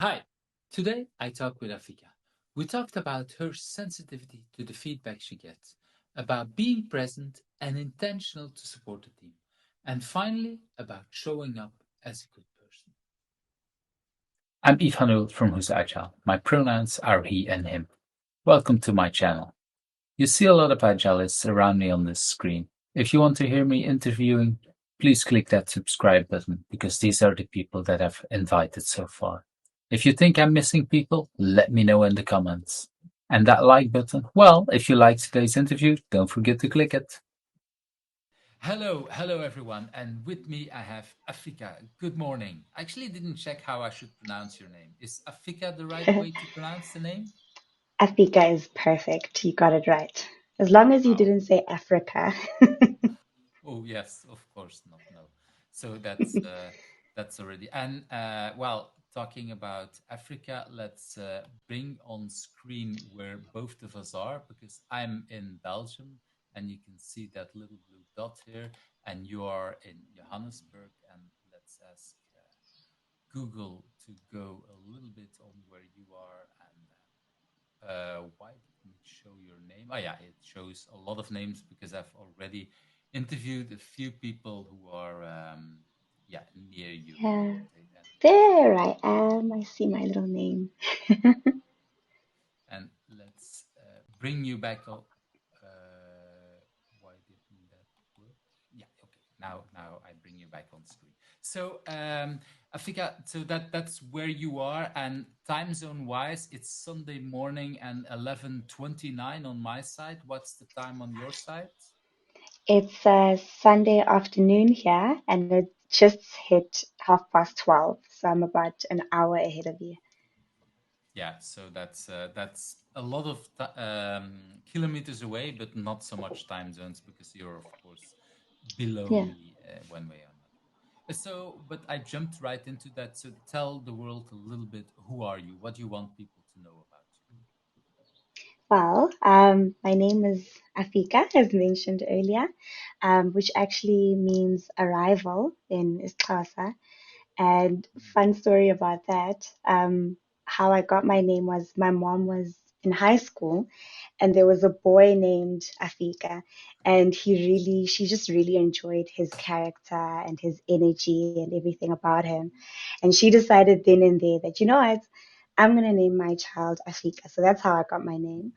Hi, today I talked with Afika. We talked about her sensitivity to the feedback she gets, about being present and intentional to support the team, and finally about showing up as a good person. I'm Ivanul from Who's Agile. My pronouns are he and him. Welcome to my channel. You see a lot of agilists around me on this screen. If you want to hear me interviewing, please click that subscribe button because these are the people that I've invited so far. If you think I'm missing people, let me know in the comments. And that like button, well, if you liked today's interview, don't forget to click it. Hello everyone, and with me I have Afika. Good morning. I actually didn't check how I should pronounce your name. Is Afika the right way to pronounce the name? Afika is perfect. You got it right. As long as you Oh, didn't say Africa. oh yes, of course not. No, so that's already. And well, talking about Africa, let's bring on screen where both of us are because I'm in Belgium, and you can see that little blue dot here, and you are in Johannesburg. And let's ask Google to go a little bit on where you are and. Why didn't it show your name? Oh, yeah, it shows a lot of names because I've already interviewed a few people who are, yeah, near you. Yeah, Okay, there I am. I see my little name. and let's bring you back up. Why didn't that work? Yeah, okay. Now I bring you back on screen. So, Afika, so that's where you are, and time zone wise, it's Sunday morning and 11:29 on my side. What's the time on your side? It's a Sunday afternoon here, and it just hit 12:30. So I'm about an hour ahead of you. Yeah, so that's a lot of kilometers away, but not so much time zones because you're of course below Yeah. me one way or another. But I jumped right into that. So tell the world a little bit. Who are you? What do you want people to know about you? Well, my name is Afika, as mentioned earlier, which actually means arrival in Xhosa. And fun story about that, how I got my name was my mom was in high school and there was a boy named Afika and she just really enjoyed his character and his energy and everything about him. And she decided then and there that, you know what, I'm going to name my child Afika. So that's how I got my name.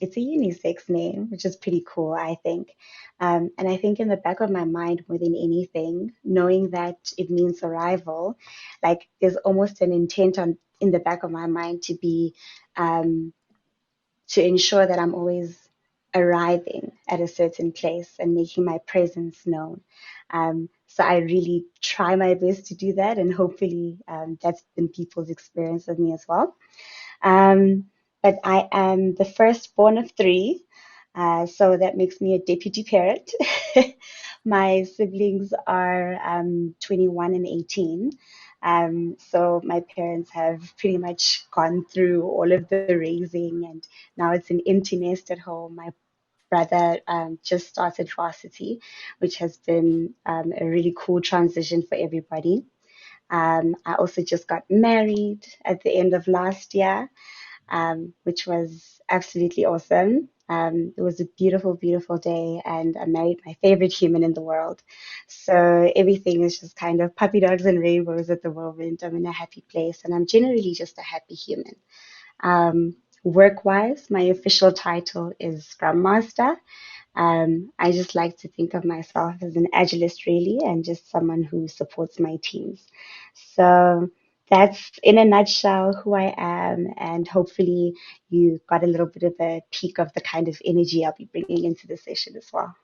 It's a unisex name, which is pretty cool, I think. And I think in the back of my mind, more than anything, knowing that it means arrival, like there's almost an intent on in the back of my mind um, to ensure that I'm always arriving at a certain place and making my presence known. So I really try my best to do that, and hopefully that's been people's experience with me as well. Um, but I am the firstborn of three, so that makes me a deputy parent. My siblings are 21 and 18. So my parents have pretty much gone through all of the raising, and now it's an empty nest at home. My brother just started varsity, which has been a really cool transition for everybody. I also just got married at the end of last year, which was absolutely awesome. It was a beautiful, beautiful day, and I married my favorite human in the world. So everything is just kind of puppy dogs and rainbows at the moment. I'm in a happy place, and I'm generally just a happy human. Work wise, my official title is Scrum Master. I just like to think of myself as an agilist, really, and just someone who supports my teams. So that's in a nutshell who I am, and hopefully you got a little bit of a peek of the kind of energy I'll be bringing into the session as well.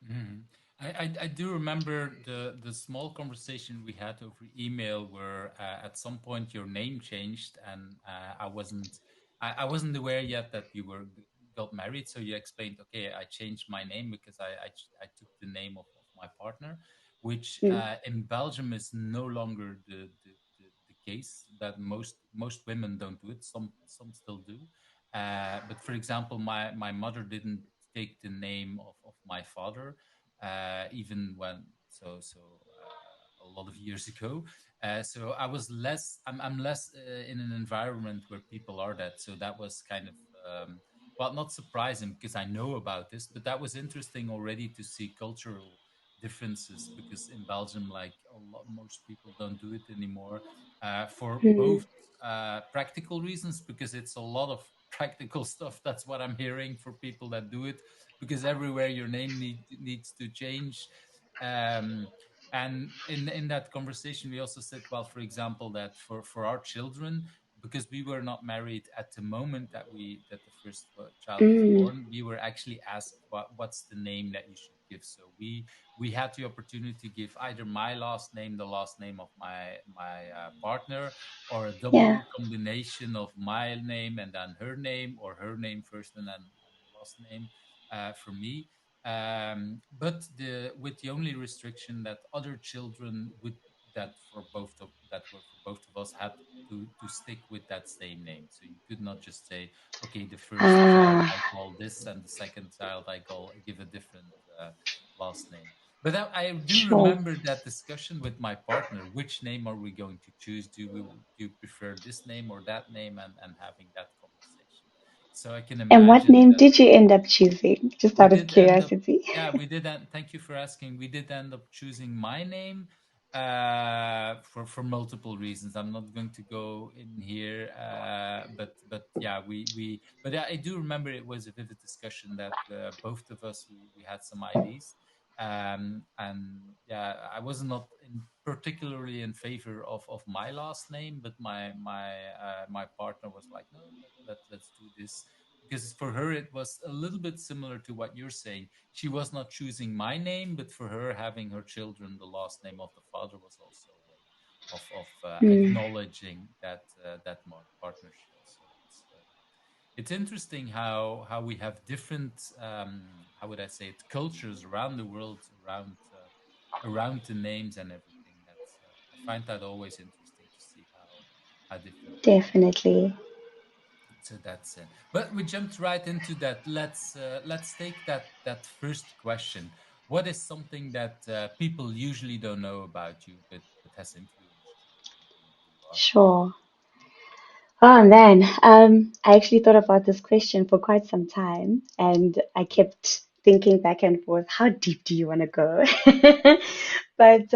Mhm. I do remember the small conversation we had over email where at some point your name changed and I wasn't aware yet that you were got married. So you explained, okay, I changed my name because I took the name of my partner, which Mm, in Belgium is no longer the case. That most women don't do it. Some still do. But for example, my mother didn't take the name of my father, even when so so. a lot of years ago. So I was less. I'm less in an environment where people are that. So that was kind of well, not surprising because I know about this, but that was interesting already to see cultural differences because in Belgium, like most people don't do it anymore for Mm. both practical reasons because it's a lot of practical stuff. That's what I'm hearing for people that do it because everywhere your name needs to change. Um, and in that conversation, we also said, well, for example, that for our children, because we were not married at the moment that the first child was Mm. born, we were actually asked what's the name that you should give. So we had the opportunity to give either my last name, the last name of my partner, or a Yeah. double combination of my name and then her name, or her name first and then last name for me. But the with the only restriction that other children would that for both of that were for both of us had to stick with that same name. So you could not just say, okay, the first child Ah, I call this and the second child I call give a different last name. But I do sure. remember that discussion with my partner. Which name are we going to choose? Do you prefer this name or that name? And having that conversation. So I can And what imagine name that did you end up choosing? Just we out of did end up, curiosity. yeah, we did. Thank you for asking. We did end up choosing my name for multiple reasons. I'm not going to go in here, but yeah, but I do remember it was a vivid discussion that both of us we had some ideas. And yeah, I was not particularly in favor of my last name, but my partner was like, no, let's do this because for her it was a little bit similar to what you're saying. She was not choosing my name, but for her having her children the last name of the father was also a way of Mm, acknowledging that partnership. So it's interesting how we have different how would I say it, cultures around the world around the names and everything. That's I find that always interesting to see how different people are. definitely. So that's it. But we jumped right into that. Let's take that first question. What is something that people usually don't know about you, but has influenced you in who you are? Sure. Oh man, I actually thought about this question for quite some time, and I kept thinking back and forth, how deep do you want to go? But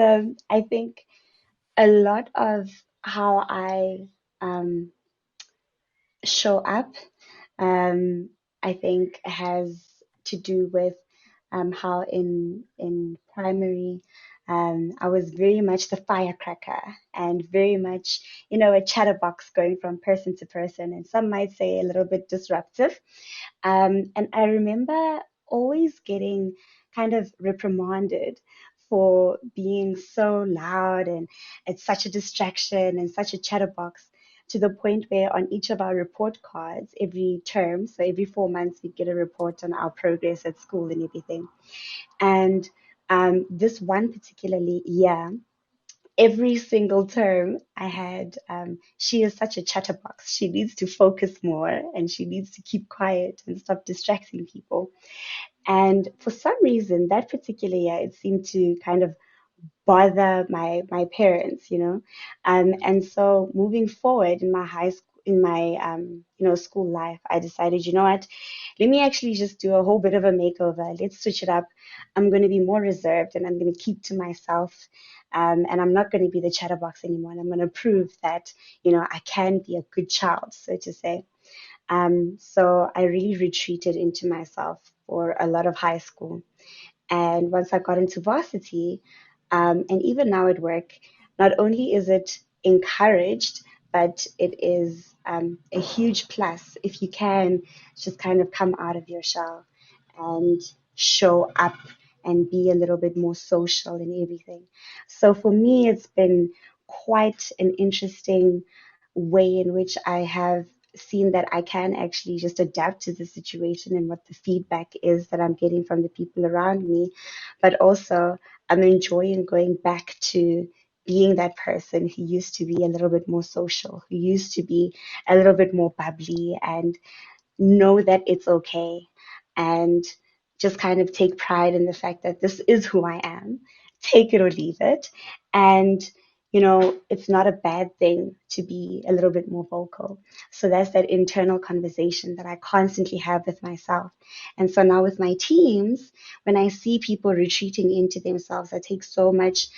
I think a lot of how I um, show up, um, I think, has to do with how in primary I was very much the firecracker and very much, a chatterbox going from person to person, and some might say a little bit disruptive. And I remember always getting kind of reprimanded for being so loud, and it's such a distraction and such a chatterbox, to the point where on each of our report cards every term, so every 4 months, we get a report on our progress at school and everything. And this one particularly year, every single term I had, she is such a chatterbox. She needs to focus more and she needs to keep quiet and stop distracting people. And for some reason, that particular year, it seemed to kind of bother my parents, and so moving forward in my high school, in my school life, I decided, you know what, let me actually just do a whole bit of a makeover. Let's switch it up. I'm going to be more reserved and I'm going to keep to myself, and I'm not going to be the chatterbox anymore, and I'm going to prove that I can be a good child, so to say. So I really retreated into myself for a lot of high school. And once I got into varsity, and even now at work, not only is it encouraged, but it is a huge plus if you can just kind of come out of your shell and show up and be a little bit more social and everything. So for me, it's been quite an interesting way in which I have seen that I can actually just adapt to the situation and what the feedback is that I'm getting from the people around me. But also, I'm enjoying going back to being that person who used to be a little bit more social, who used to be a little bit more bubbly, and know that it's okay, and just kind of take pride in the fact that this is who I am, take it or leave it. And, it's not a bad thing to be a little bit more vocal. So that's that internal conversation that I constantly have with myself. And so now with my teams, when I see people retreating into themselves, I take so much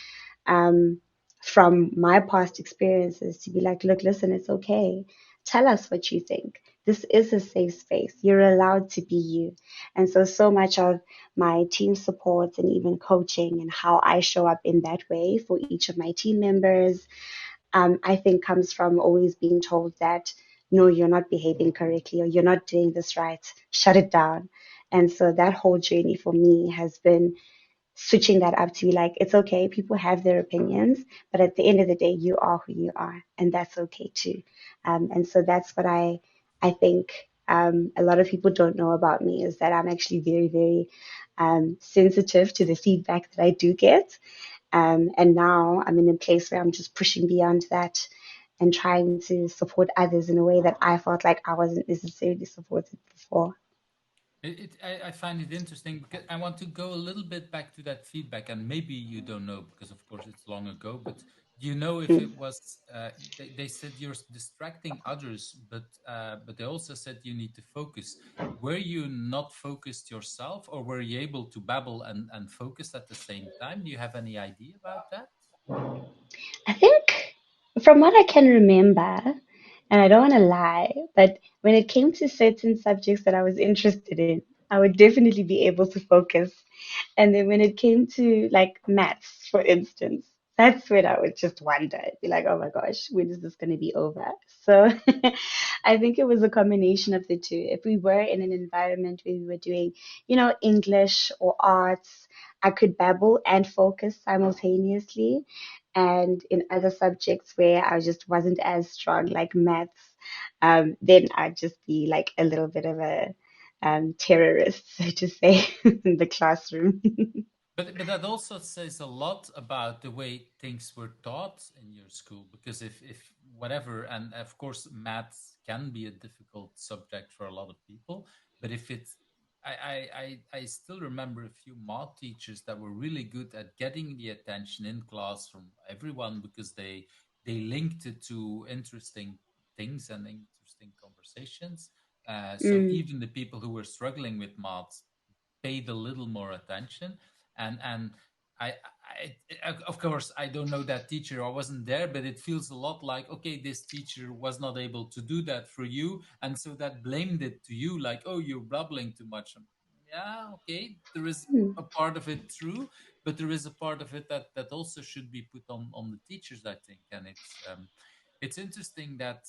um, from my past experiences to be like, look, listen, it's okay. Tell us what you think. This is a safe space. You're allowed to be you. And so, so much of my team support and even coaching and how I show up in that way for each of my team members, I think comes from always being told that, no, you're not behaving correctly or you're not doing this right. Shut it down. And so that whole journey for me has been switching that up to be like, it's okay. People have their opinions, but at the end of the day, you are who you are, and that's okay too. And so that's what I think a lot of people don't know about me is that I'm actually very, very sensitive to the feedback that I do get. And now I'm in a place where I'm just pushing beyond that and trying to support others in a way that I felt like I wasn't necessarily supported before. I find it interesting because I want to go a little bit back to that feedback, and maybe you don't know because, of course, it's long ago. But do you know if Mm. it was? They said you're distracting others, but they also said you need to focus. Were you not focused yourself, or were you able to babble and focus at the same time? Do you have any idea about that? I think from what I can remember, and I don't want to lie, but when it came to certain subjects that I was interested in, I would definitely be able to focus. And then when it came to like maths, for instance, that's when I would just wonder, I'd be like, oh my gosh, when is this going to be over? So I think it was a combination of the two. If we were in an environment where we were doing, English or arts, I could babble and focus simultaneously. And in other subjects where I just wasn't as strong, like maths, then I'd just be like a little bit of a terrorist, so to say, in the classroom. But that also says a lot about the way things were taught in your school. Because if whatever, and of course maths can be a difficult subject for a lot of people, but if it's I still remember a few math teachers that were really good at getting the attention in class from everyone because they linked it to interesting things and interesting conversations. So Mm, even the people who were struggling with maths paid a little more attention. And of course I don't know that teacher, I wasn't there, but it feels a lot like, okay, this teacher was not able to do that for you, and so that blamed it to you, like, oh, you're babbling too much. Yeah, okay, there is mm. a part of it true, but there is a part of it that also should be put on the teachers, I think. And it's interesting that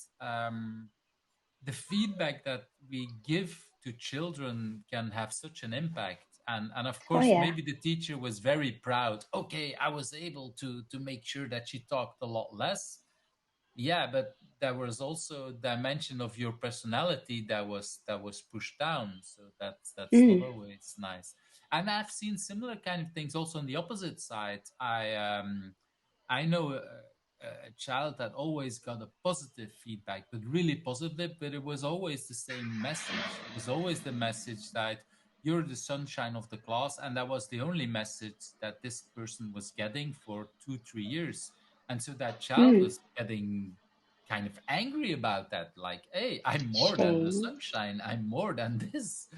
the feedback that we give to children can have such an impact. And of Oh course yeah. maybe the teacher was very proud, okay, I was able to make sure that she talked a lot less. Yeah, but there was also a dimension of your personality that was pushed down, so that's not Mm, always nice. And I've seen similar kind of things also on the opposite side. I know a child that always got a positive feedback, but really positive, but it was always the same message. It was always the message that you're the sunshine of the class, and that was the only message that this person was getting for 2 3 years. And so that child mm. was getting kind of angry about that, like, hey, I'm more than the Shame. sunshine, I'm more than this.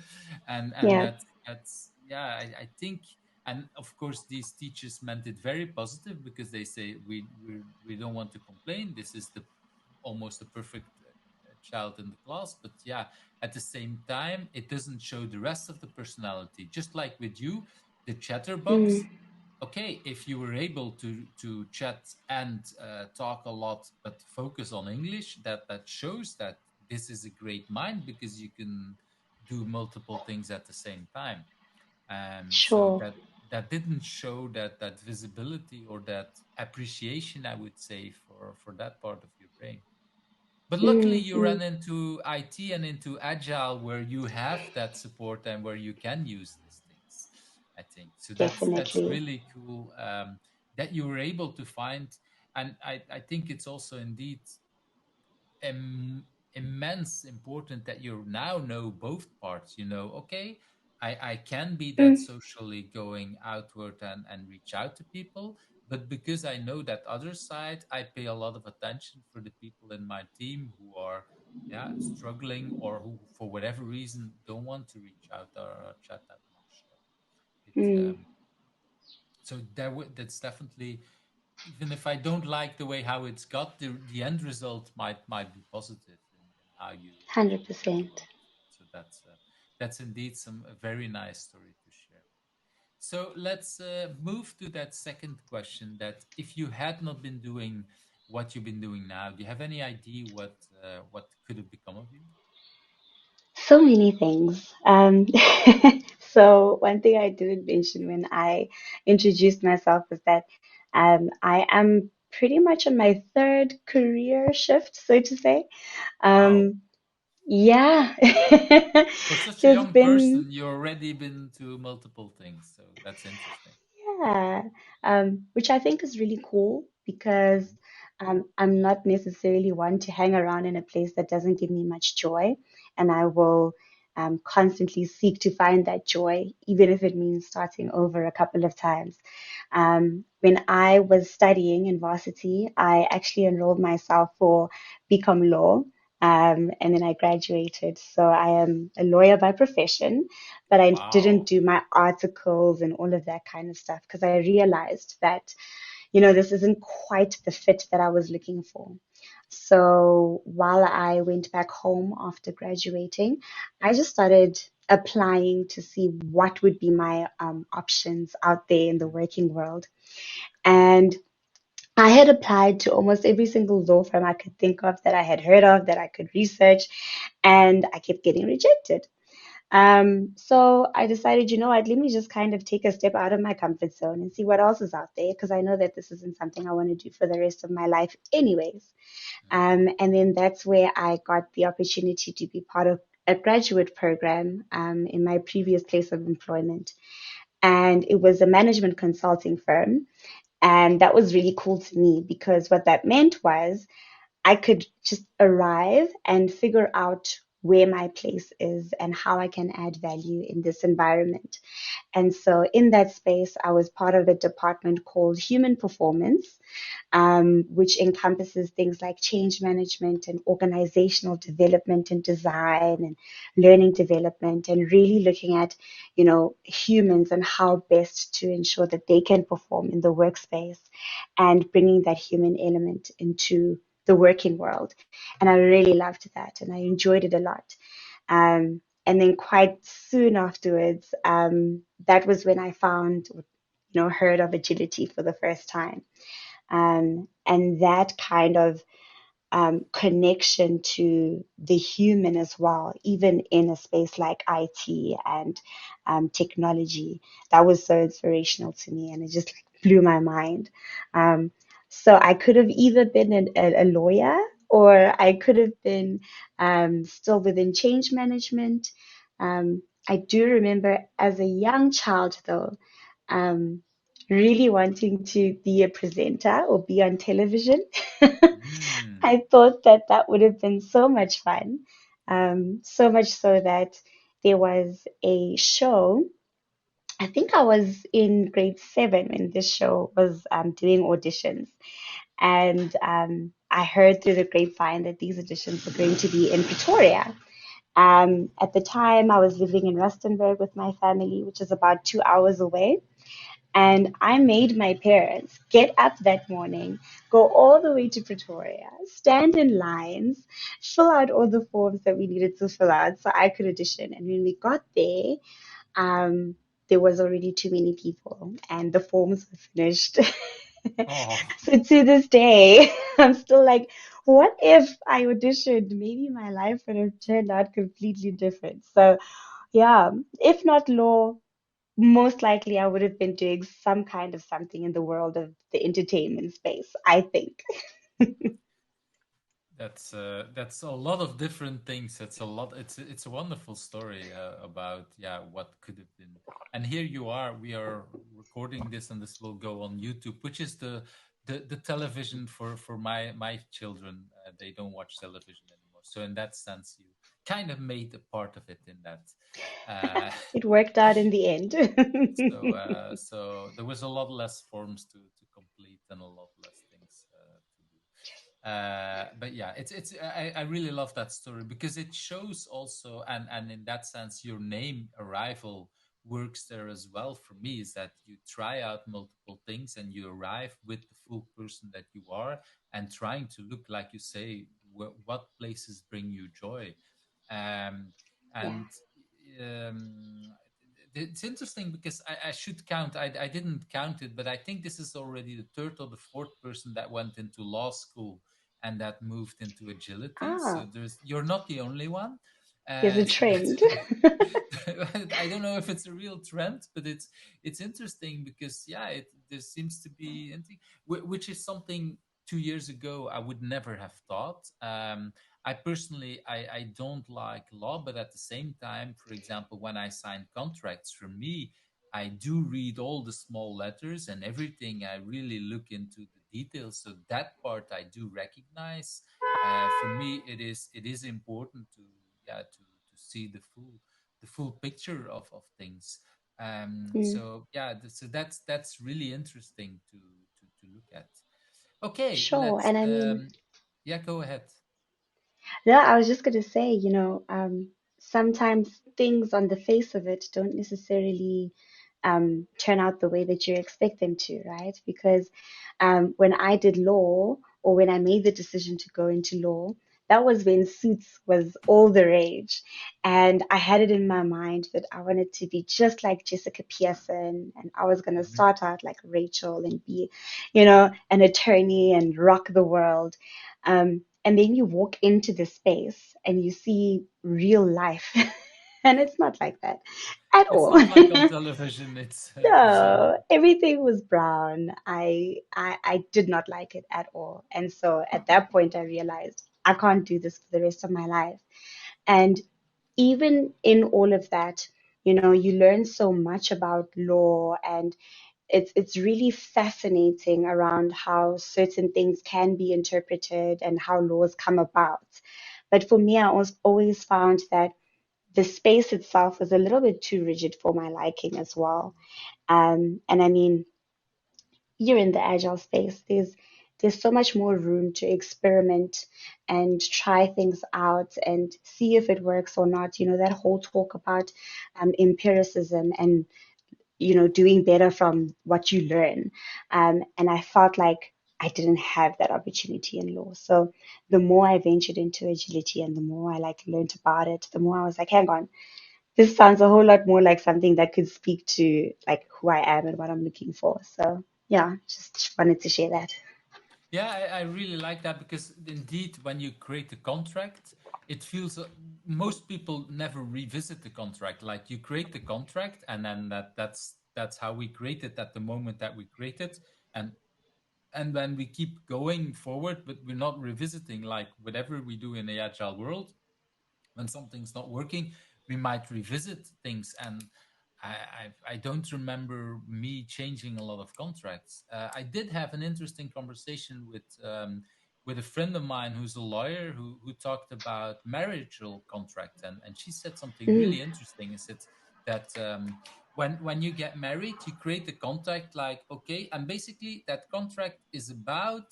And Yeah. that's yeah, I think. And of course these teachers meant it very positive because they say we don't want to complain, this is the almost a perfect child in the class. But yeah, at the same time it doesn't show the rest of the personality, just like with you, the chatterbox. Mm, Okay, if you were able to chat and talk a lot but focus on English, that shows that this is a great mind because you can do multiple things at the same time. So sure. that didn't show that visibility or that appreciation, I would say, for that part of your brain. But luckily Mm, you mm. ran into IT and into agile where you have that support and where you can use these things, I think. So that's Definitely. really cool, that you were able to find. And I think it's also indeed immense important that you now know both parts. Okay, I can be that Mm, socially going outward and reach out to people, but because I know that other side, I pay a lot of attention for the people in my team who are, yeah, struggling, or who for whatever reason don't want to reach out or chat that much. So it mm, so that's definitely, even if I don't like the way how it's got, the end result might be positive in how you 100%. develop. So that's indeed some a very nice story to share. So let's move to that second question. That if you had not been doing what you've been doing now, do you have any idea what could have become of you? So many things. So one thing I didn't mention when I introduced myself was that I am pretty much on my third career shift, so to say. Wow. Um, yeah, For such a there's young been person, you already been to multiple things, so that's interesting. yeah, which I think is really cool because Mhm. I'm not necessarily one to hang around in a place that doesn't give me much joy, and I will constantly seek to find that joy, even if it means starting over a couple of times. When I was studying in varsity, I actually enrolled myself for BCom Law. And then I graduated. So I am a lawyer by profession, but I didn't Wow. do my articles and all of that kind of stuff because I realized that, this isn't quite the fit that I was looking for. So while I went back home after graduating, I just started applying to see what would be my options out there in the Mhm. working world. And I had applied to almost every single law firm I could think of that I had heard of, that I could research, and I kept getting rejected. So I decided, let me just kind of take a step out of my comfort zone and see what else is out there because I know that this isn't something I want to do for the rest of my life, anyways. Mhm. And then that's where I got the opportunity to be part of a graduate program in my previous place of employment. And it was a management consulting firm. And that was really cool to me because what that meant was I could just arrive and figure out where my place is and how I can add value in this environment. And so in that space, I was part of a department called Human Performance, which encompasses things like change management and organizational development and design and learning development, and really looking at, humans and how best to ensure that they can perform in the workspace and bringing that human element into the working world. And I really loved that and I enjoyed it a lot. And then quite soon afterwards, that was when I found, heard of agility for the first time. And that kind of connection to the human as well, even in a space like IT and technology. That was so inspirational to me, and it just like blew my mind. Um, so I could have either been a lawyer, or I could have been still within change management. I do remember as a young child, though, um, really wanting to be a presenter or be on television. Mm. I thought that that would have been so much fun. So much so that there was a show. I think I was in grade seven when this show was doing auditions. And I heard through the grapevine that these auditions were going to be in Pretoria. At the time, I was living in Rustenburg with my family, which is about 2 hours away. And I made my parents get up that morning, go all the way to Pretoria, stand in lines, fill out all the forms that we needed to fill out so I could audition. And when we got there, um, there was already too many people and the forms were finished. Oh, So to this day, I'm still like, what if I auditioned? Maybe my life would have turned out completely different. So yeah, if not law, most likely I would have been doing some kind of something in the world of the entertainment space, I think. that's a lot of different things. It's a lot. It's a wonderful story about, yeah, what could have been. And here you are. We are recording this, and this will go on YouTube, which is the television for my children. They don't watch television anymore. So in that sense, kind of made a part of it in that. Uh, It worked out in the end. so there was a lot less forms to complete and a lot less things to do. But yeah, I really love that story because it shows also, and in that sense, your name Arrival works there as well for me. Is that you try out multiple things and you arrive with the full person that you are, and trying to look like you say what places bring you joy. um, Yeah. and it's interesting because I should count. I didn't count it, but I think this is already the third or the fourth person that went into law school and that moved into agility. So Ah, you're not the only one. there's a So trend. I don't know if it's a real trend, but it's interesting because yeah, there seems to be, which is something 2 years ago I would never have thought. I personally, I don't like law, but at the same time, for example, when I sign contracts, for me, I do read all the small letters and everything. I really look into the details, so that part I do recognize. For me, it is important to, yeah, to see the full picture of things. Mm, So yeah, so that's really interesting to look at. Okay, sure. let's And I mean, yeah, go ahead. yeah, I was just going to say, sometimes things on the face of it don't necessarily turn out the way that you expect them to, right? Because when I did law, or when I made the decision to go into law, that was when Suits was all the rage. And I had it in my mind that I wanted to be just like Jessica Pearson, and I was going to Mhm. start out like Rachel and be, an attorney and rock the world. And then you walk into the space and you see real life. And it's not like that at It's all. not like on television. It's No, everything was brown. I did not like it at all. And so at that point I realized I can't do this for the rest of my life. And even in all of that, you learn so much about law, and it's really fascinating around how certain things can be interpreted and how laws come about. But for me, I always found that the space itself was a little bit too rigid for my liking as well. And I mean, you're in the agile space. There's so much more room to experiment and try things out and see if it works or not. That whole talk about empiricism and doing better from what you learn. And I felt like I didn't have that opportunity in law. So the more I ventured into agility and the more I like learned about it, the more I was like, hang on, this sounds a whole lot more like something that could speak to like who I am and what I'm looking for. So yeah, just wanted to share that. Yeah, I really like that because indeed, when you create a contract, it feels most people never revisit the contract. Like you create the contract, and then that's how we create it at the moment that we create it, and and then we keep going forward, but we're not revisiting. Like whatever we do in the agile world, when something's not working, we might revisit things. And I don't remember me changing a lot of contracts. I did have an interesting conversation with a friend of mine who's a lawyer who talked about marital contract, and she said something Mm, really interesting. Is it that when you get married, you create a contract like okay, and basically that contract is about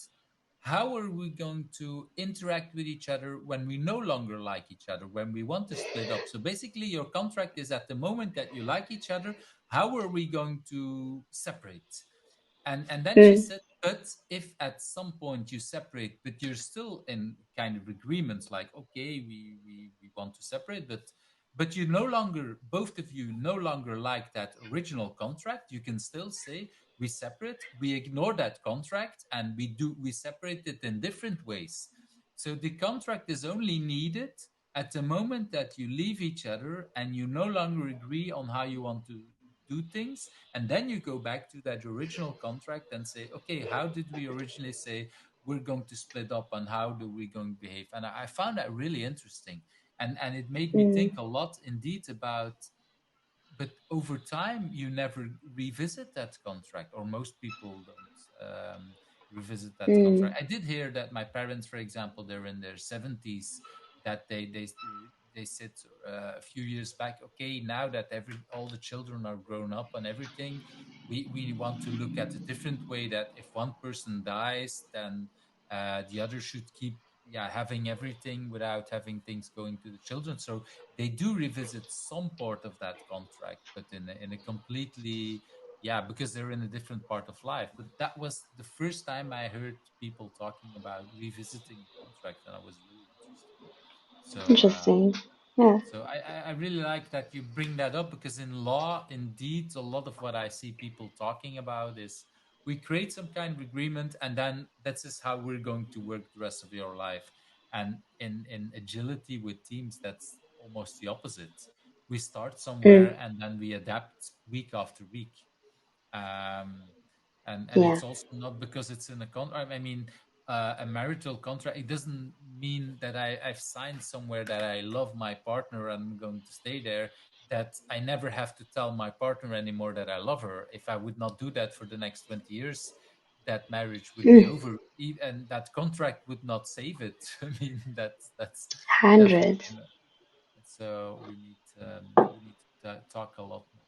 how are we going to interact with each other when we no longer like each other, when we want to split up? So basically, your contract is at the moment that you like each other, how are we going to separate? And then she mm, said, but if at some point you separate, but you're still in kind of agreements, like okay, we want to separate, but you no longer, both of you no longer like that original contract, you can still say we separate, we ignore that contract, and we separate it in different ways. So the contract is only needed at the moment that you leave each other and you no longer agree on how you want to do things, and then you go back to that original contract and say okay, how did we originally say we're going to split up, and how do we going to behave? And I found that really interesting, and it made me mm, think a lot indeed about, but over time you never revisit that contract, or most people don't revisit that mm, contract. I did hear that my parents, for example, they're in their 70s, that they they said a few years back, okay, now that all the children are grown up and everything, we want to look at a different way, that if one person dies, then the other should keep, yeah, having everything without having things going to the children. So they do revisit some part of that contract, but in a completely, yeah, because they're in a different part of life. But that was the first time I heard people talking about revisiting a contract, and I was really interested. So Interesting. Yeah. I really like that you bring that up, because in law, indeed, a lot of what I see people talking about is we create some kind of agreement, and then that's just how we're going to work the rest of your life. And in agility with teams, that's almost the opposite. We start somewhere Mm, and then we adapt week after week. um, and yeah. it's also not because it's in a contract. I mean, a marital contract. It doesn't mean that I've signed somewhere that I love my partner and I'm going to stay there. That I never have to tell my partner anymore that I love her. If I would not do that for the next 20 years, that marriage would be Mm, over, and that contract would not save it. I mean, that's definitely. 100. So we need to talk a lot more.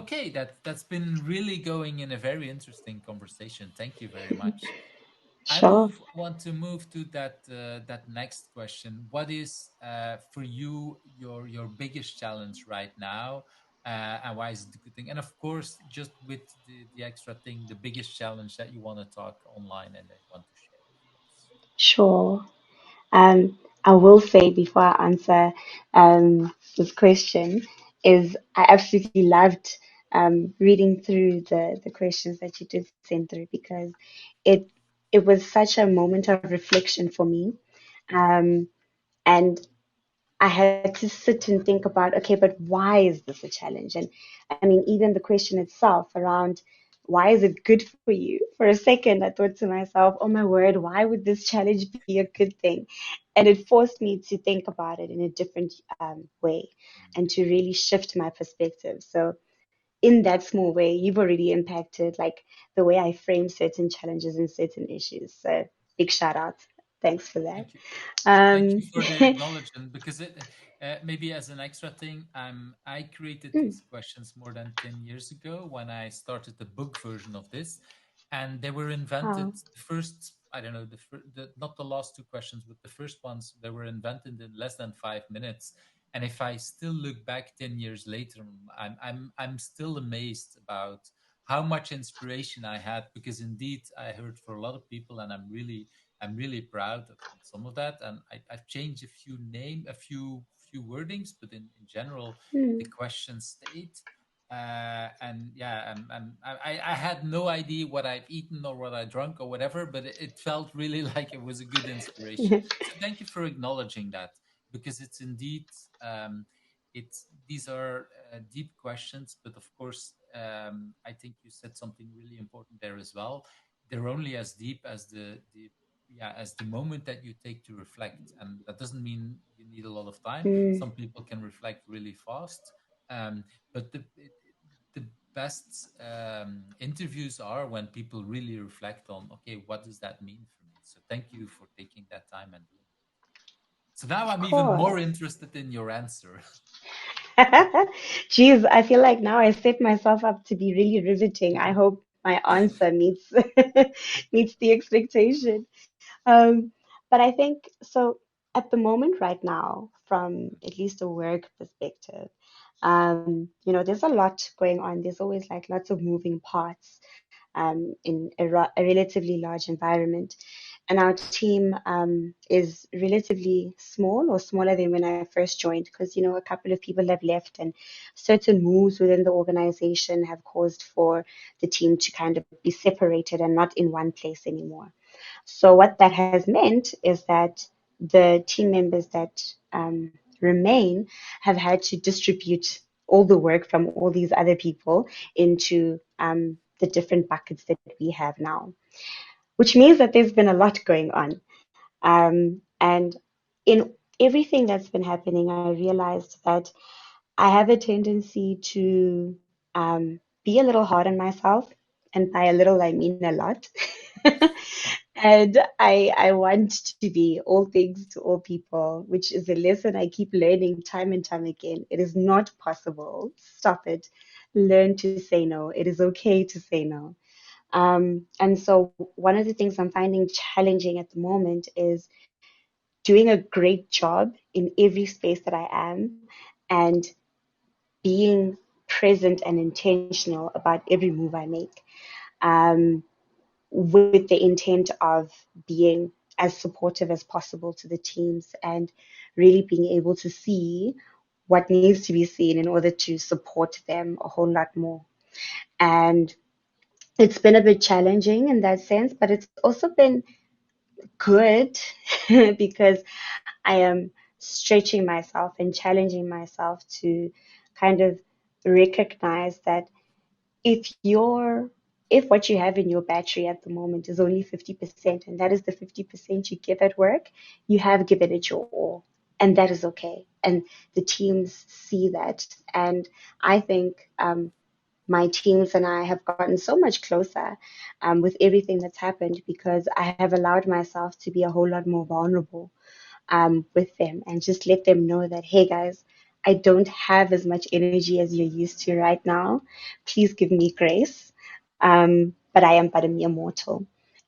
Okay, that's been really going in a very interesting conversation. Thank you very much. Sure. Want to move to that next question. What is for you your biggest challenge right now, and why is it a good thing? And of course, just with the extra thing, the biggest challenge that you want to talk online and that you want to share, of course. Sure. I will say before I answer this question is I absolutely loved reading through the questions that you did send through because it it was such a moment of reflection for me. Um, and I had to sit and think about, okay, but why is this a challenge? And I mean, even the question itself around why is it good for you? For a second, I thought to myself, oh my word, why would this challenge be a good thing? And it forced me to think about it in a different way and to really shift my perspective. So, in that small way, you've already impacted like the way I frame certain challenges and certain issues. So, big shout out. Thanks for that. Thank you. Thank you Um, for the acknowledgement, because it maybe as an extra thing, I created these questions more than 10 years ago when I started the book version of this, and they were invented wow. first. I don't know not the last two questions, but the first ones, they were invented in less than 5 minutes. And if I still look back 10 years later, I'm still amazed about how much inspiration I had, because indeed I heard for a lot of people, and I'm really proud of some of that, and I've changed a few wordings, but in general, the Hmm. question stayed. And yeah, I had no idea what I've eaten or what I drunk or whatever, but it felt really like it was a good inspiration. So thank you for acknowledging that, because it's indeed, it's these are deep questions, but of course, I think you said something really important there as well. They're only as deep as the yeah, as the moment that you take to reflect, and that doesn't mean you need a lot of time. Mm, Some people can reflect really fast, but the best interviews are when people really reflect on, okay, what does that mean for me? So thank you for taking that time and doing that. So now of I'm even more course. interested in your answer. Geez, I feel like now I set myself up to be really riveting. I hope my answer meets meets the expectation. Um, but I think so at the moment right now, from at least a work perspective, there's a lot going on. There's always like lots of moving parts in a relatively large environment. And our team is relatively small or smaller than when I first joined because, a couple of people have left and certain moves within the organization have caused for the team to kind of be separated and not in one place anymore. So what that has meant is that the team members that remain have had to distribute all the work from all these other people into the different buckets that we have now, which means that there's been a lot going on. And in everything that's been happening, I realized that I have a tendency to be a little hard on myself. And by a little, I mean a lot. And I want to be all things to all people, which is a lesson I keep learning time and time again. It is not possible. Stop it. Learn to say no. It is okay to say no. And so one of the things I'm finding challenging at the moment is doing a great job in every space that I am and being present and intentional about every move I make. Um, with the intent of being as supportive as possible to the teams and really being able to see what needs to be seen in order to support them a whole lot more. And it's been a bit challenging in that sense, but it's also been good because I am stretching myself and challenging myself to kind of recognize that if you're if what you have in your battery at the moment is only 50%, and that is the 50% you give at work, you have given it your all. And that is okay. And the teams see that. And I think my teams and I have gotten so much closer with everything that's happened because I have allowed myself to be a whole lot more vulnerable with them and just let them know that, hey guys, I don't have as much energy as you're used to right now. Please give me grace. But I am but a mere mortal.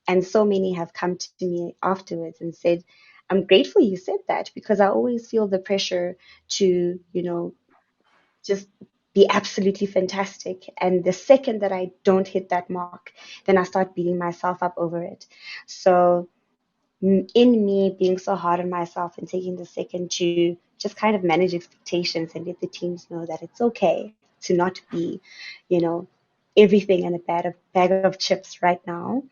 And so many have come to me afterwards and said, I'm grateful you said that because I always feel the pressure to, just be absolutely fantastic. And the second that I don't hit that mark, then I start beating myself up over it. So in me being so hard on myself and taking the second to just kind of manage expectations and let the teams know that it's okay to not be, you know, everything in a bag of chips right now,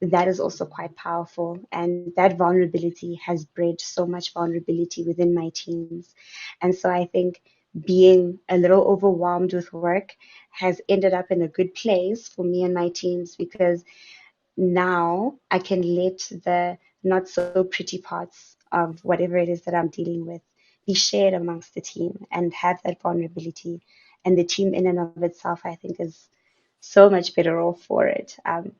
that is also quite powerful. And that vulnerability has bred so much vulnerability within my teams. And so I think being a little overwhelmed with work has ended up in a good place for me and my teams because now I can let the not so pretty parts of whatever it is that I'm dealing with be shared amongst the team and have that vulnerability. And the team, in and of itself, I think, is so much better off for it.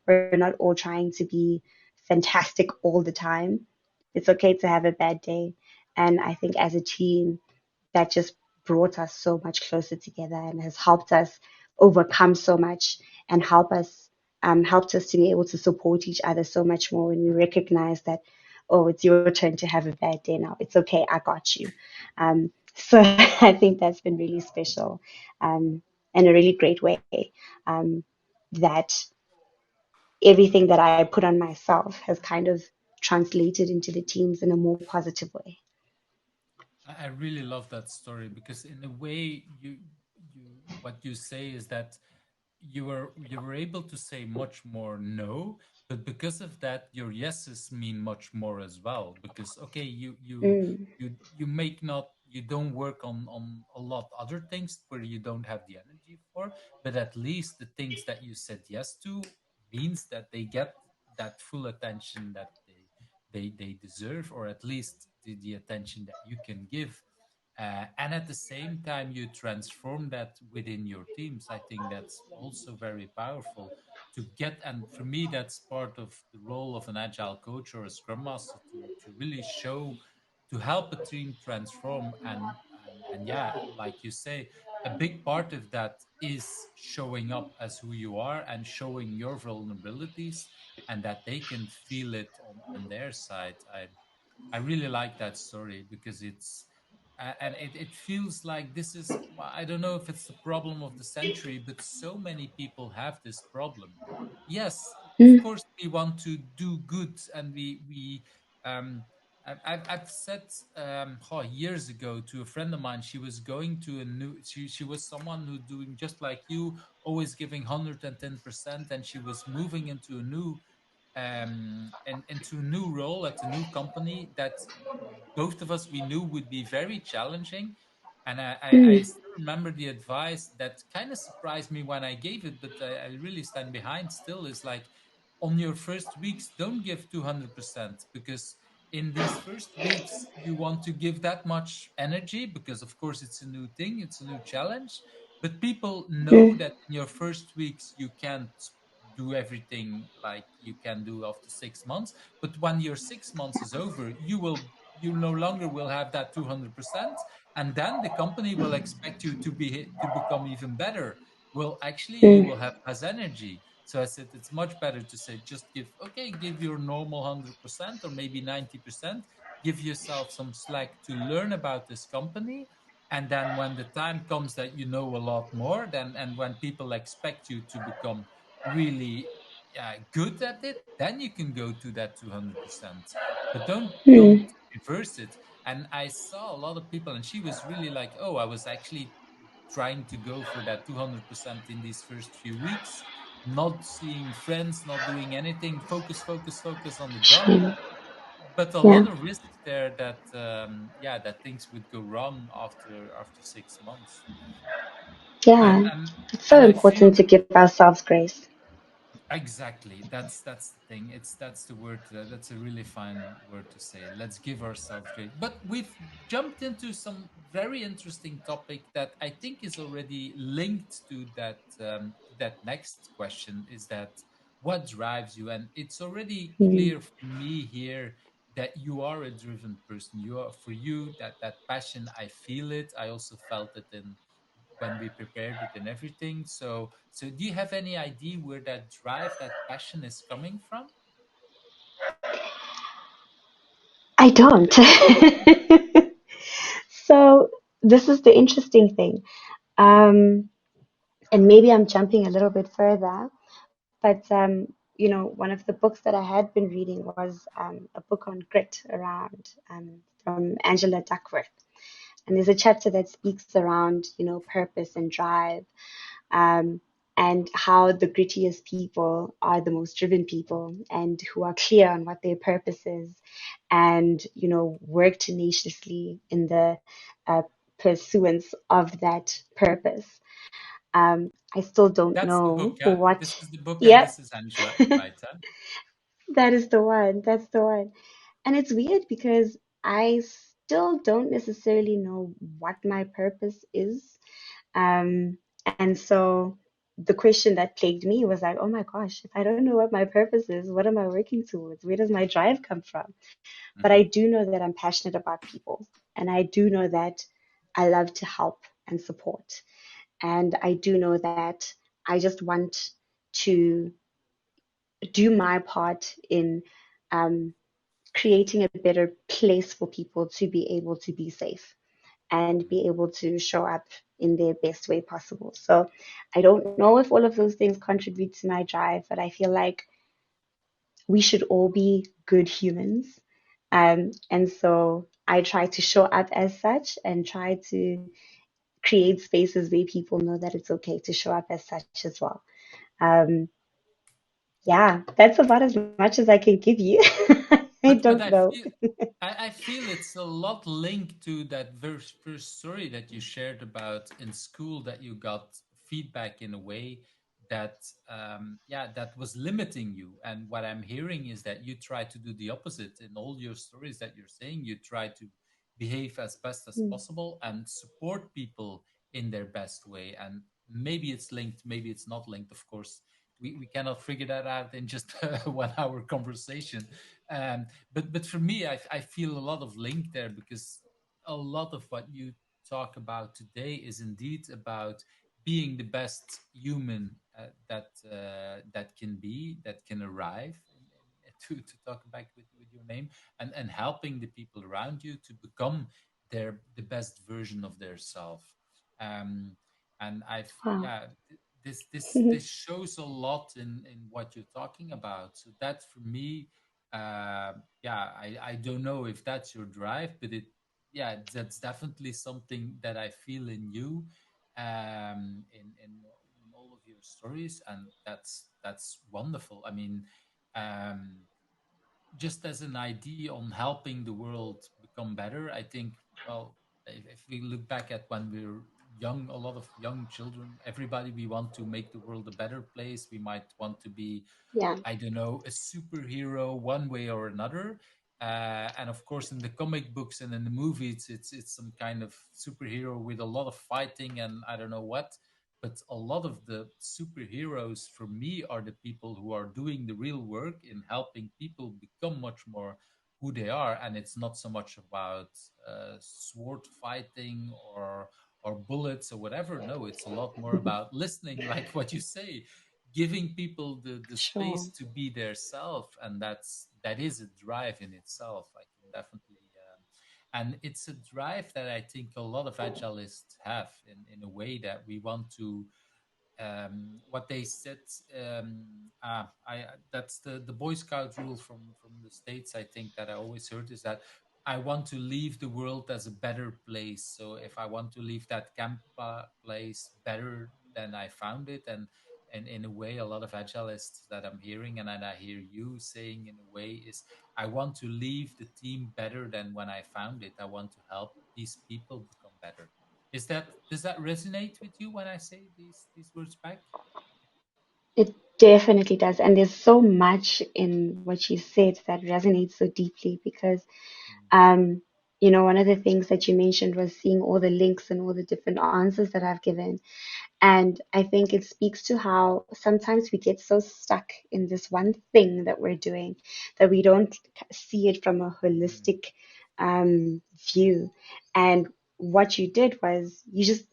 We're not all trying to be fantastic all the time. It's okay to have a bad day. And I think as a team, that just brought us so much closer together and has helped us overcome so much and helped us to be able to support each other so much more when we recognize that, oh, it's your turn to have a bad day now. It's okay, I got you. So I think that's been really special in a really great way. Um, that everything that I put on myself has kind of translated into the teams in a more positive way. I really love that story because in a way you what you say is that you were able to say much more no, but because of that your yeses mean much more as well, because okay, Mm, you make not you don't work on a lot other things where you don't have the energy for, but at least the things that you said yes to means that they get that full attention that they deserve, or at least the attention that you can give. And at the same time, you transform that within your teams. I think that's also very powerful to get. And for me, that's part of the role of an agile coach or a scrum master to really show, to help a team transform. And yeah, like you say, a big part of that is showing up as who you are and showing your vulnerabilities, and that they can feel it on their side. I really like that story because and it feels like this is, well, I don't know if it's the problem of the century, but so many people have this problem. Yes, of mm, course we want to do good, and we I've said years ago to a friend of mine. She was going to a new, she was someone who doing just like you, always giving 110%, and she was moving into a new and into a new role at a new company that both of us we knew would be very challenging. And I mm, still remember the advice that kind of surprised me when I gave it, but I really stand behind still, is like, on your first weeks, don't give 200%, because in these first weeks, you want to give that much energy because, of course, it's a new thing, it's a new challenge. But people know mm, that in your first weeks, you can't do everything like you can do after 6 months. But when your 6 months is over, you no longer will have that 200%, and then the company will expect you to become even better. Well, actually, you Mm, will have less energy. So I said it's much better to say just give your normal 100% or maybe 90%. Give yourself some slack to learn about this company, and then when the time comes that you know a lot more, then and when people expect you to become really good at it, then you can go to that 200%. But don't mm, reverse it. And I saw a lot of people, and she was really like, oh, I was actually trying to go for that 200% in these first few weeks, not seeing friends, not doing anything, focus on the job. mm, But a yeah, lot of risk there that that things would go wrong after 6 months. and yeah. and It's so and I feel important to give ourselves grace. exactly, that's the thing. That's the word, that's a really fine word to say. Let's give ourselves grace. But we've jumped into some very interesting topic that I think is already linked to that next question, is that what drives you? And it's already Mm, clear for me here that you are a driven person. You are, for you, that passion, I feel it. I also felt it in when we prepared it and everything. So do you have any idea where that drive, that passion is coming from? I don't. So this is the interesting thing. Um, and maybe I'm jumping a little bit further, but one of the books that I had been reading was a book on grit around from Angela Duckworth. And there's a chapter that speaks around, purpose and drive, um, and how the grittiest people are the most driven people and who are clear on what their purpose is and, work tenaciously in the uh, pursuance of that purpose. I still don't That's the know book, huh? what. This is the book, and Yep, this is Angela, right? Huh? that is the one. That's the one. And it's weird because I still don't necessarily know what my purpose is. Um, and so the question that plagued me was like, oh my gosh, if I don't know what my purpose is, what am I working towards? Where does my drive come from? But I Hmm. do know that I'm passionate about people. And I do know that I love to help and support. And I do know that I just want to do my part in um, creating a better place for people to be able to be safe and be able to show up in their best way possible. So I don't know if all of those things contribute to my drive, but I feel like we should all be good humans. And so I try to show up as such and try to create spaces where people know that it's okay to show up as such as well. Um, yeah, that's about as much as I can give you. I But don't I know. feel I feel it's a lot linked to that first story that you shared about in school, that you got feedback in a way that that was limiting you. And what I'm hearing is that you try to do the opposite in all your stories that you're saying. You try to behave as best as Mm, possible and support people in their best way. And maybe it's linked, maybe it's not linked, of course. We cannot figure that out in just a 1 hour conversation. But for me, I feel a lot of link there, because a lot of what you talk about today is indeed about being the best human that can be, that can arrive to talk back with your name, and helping the people around you to become the best version of their self. um and I've wow. yeah this shows a lot in what you're talking about. So that, for me, I don't know if that's your drive, but that's definitely something that I feel in you, in all of your stories, and that's wonderful. I mean, um, just as an idea on helping the world become better, I think, well, if we look back at when we were young, a lot of young children, everybody, we want to make the world a better place. We might want to be, Yeah. I don't know, a superhero one way or another. And of course, in the comic books and in the movies, it's some kind of superhero with a lot of fighting and I don't know what. but a lot of the superheroes for me are the people who are doing the real work in helping people become much more who they are. And it's not so much about sword fighting or bullets or whatever. No, it's a lot more about listening, like what you say, giving people the space Sure. to be their self. And that is a drive in itself. I can definitely and it's a drive that I think a lot of agilists have in a way that we want to what they said I that's the Boy Scout rule from the States. I think that I always heard is that I want to leave the world as a better place. So if I want to leave that camp place better than I found it, and in a way a lot of agilists that I'm hearing and that I hear you saying in a way is I want to leave the team better than when I found it. I want to help these people become better. Is that does that resonate with you when I say these words back? It definitely does. And there's so much in what you said that resonates so deeply because, um, one of the things that you mentioned was seeing all the links and all the different answers that I've given. And I think it speaks to how sometimes we get so stuck in this one thing that we're doing that we don't see it from a Mm, holistic view. And what you did was you just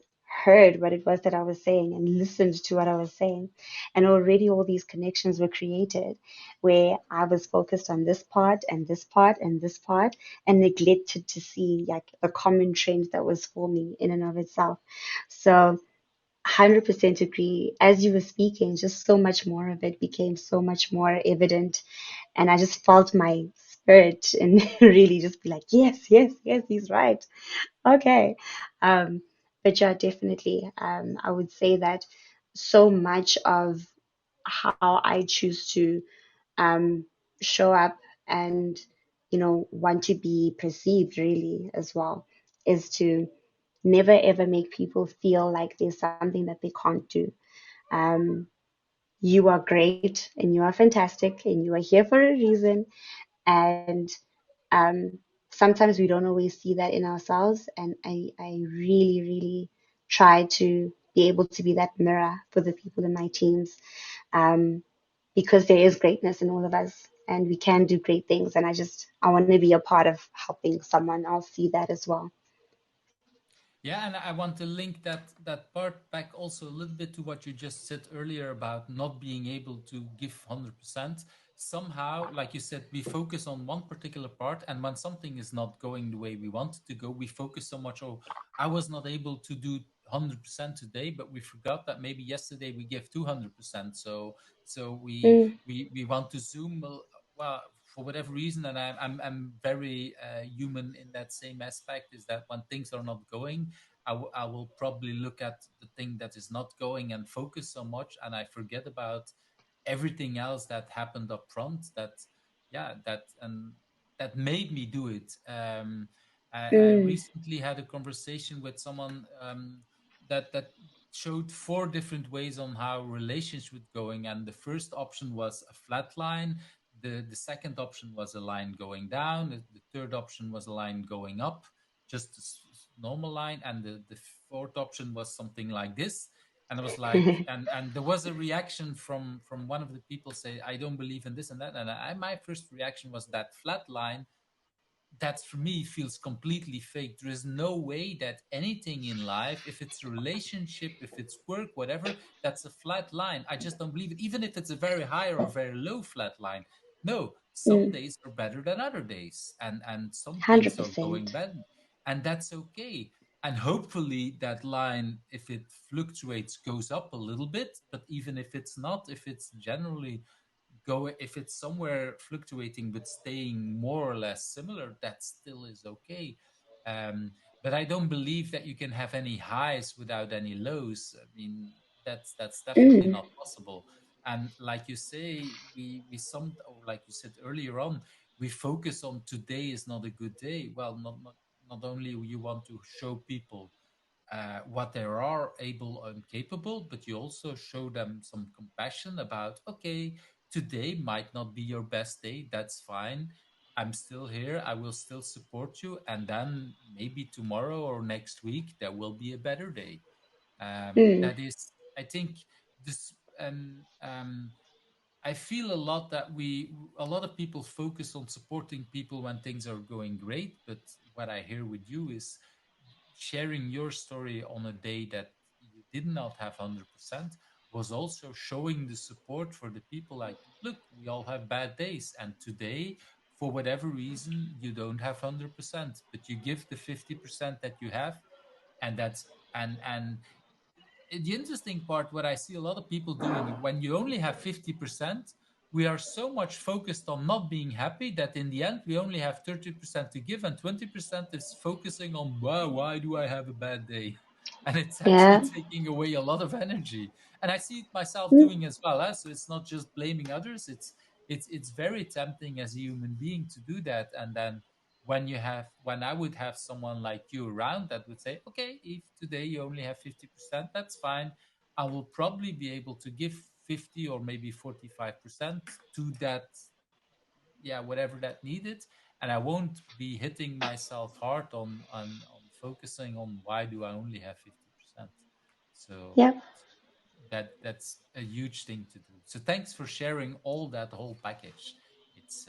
heard what it was that I was saying and listened to what I was saying. And already all these connections were created where I was focused on this part and this part and this part and neglected to see like the common trend that was forming in and of itself. So 100% agree. As you were speaking, just so much more of it became so much more evident. And I just felt my spirit and really just be like, yes, yes, yes, he's right. Okay. Um, but yeah, definitely. I would say that so much of how I choose to um, show up and, want to be perceived really as well is to never ever make people feel like there's something that they can't do. Um, you are great and you are fantastic and you are here for a reason. And um, sometimes we don't always see that in ourselves. And I really, really try to be able to be that mirror for the people in my teams um, because there is greatness in all of us and we can do great things. And I want to be a part of helping someone else see that as well. yeah, and I want to link that part back also a little bit to what you just said earlier about not being able to give 100%. Somehow, like you said, we focus on one particular part, and when something is not going the way we want it to go, we focus so much. Oh, I was not able to do 100% today, but we forgot that maybe yesterday we gave 200%. So Mm, we want to zoom. Well, for whatever reason, and I'm very human in that same aspect. Is that when things are not going, I will probably look at the thing that is not going and focus so much, and I forget about everything else that happened up front. That yeah, that made me do it. I mm, recently had a conversation with someone that showed four different ways on how relations would going, and the first option was a flat line. The second option was a line going down. The third option was a line going up, just a normal line, and the fourth option was something like this. And I was like, and there was a reaction from one of the people say, I don't believe in this and that. And my first reaction was that flat line that for me feels completely fake. There is no way that anything in life, if it's a relationship, if it's work, whatever, that's a flat line. I just don't believe it, even if it's a very high or very low flat line. No, some mm, days are better than other days, and some things are going 100%. bad, and that's okay. And hopefully that line, if it fluctuates, goes up a little bit. But even if it's not, if it's generally go if it's somewhere fluctuating but staying more or less similar, that still is okay. But I don't believe that you can have any highs without any lows. I mean, that's definitely Mm, not possible. And like you say, we some or like you said earlier on, we focus on today is not a good day. Well, not only you want to show people what they are able and capable, but you also show them some compassion about, okay, today might not be your best day. That's fine. I'm still here. I will still support you. And then maybe tomorrow or next week, there will be a better day. mm, That is. I think this I feel a lot that a lot of people focus on supporting people when things are going great, but what I hear with you is sharing your story on a day that you did not have 100% was also showing the support for the people like, look, we all have bad days. And today, for whatever reason, you don't have 100%, but you give the 50% that you have. And that's, and the interesting part, what I see a lot of people doing when you only have 50%, we are so much focused on not being happy that in the end we only have 30% to give, and 20% is focusing on, wow, why do I have a bad day? And it's actually Yeah. taking away a lot of energy. And I see it myself Mm. doing as well. So it's not just blaming others. It's very tempting as a human being to do that. And then when I would have someone like you around that would say, okay, if today you only have 50%, that's fine. I will probably be able to give 50 or maybe 45% to that, yeah, whatever that needed. And I won't be hitting myself hard on focusing on why do I only have 50%. So Yep. that's a huge thing to do. So thanks for sharing all that whole package. Yay. It's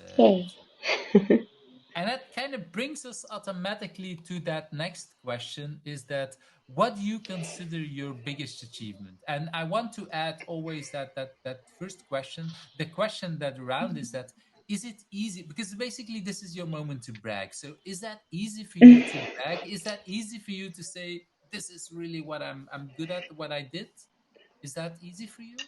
and that kind of brings us automatically to that next question, is that what do you consider your biggest achievement? And I want to add always that first question, the question that around is it easy? Because basically this is your moment to brag. So is that easy for you to brag? Is that easy for you to say, this is really what I'm good at, what I did? Is that easy for you?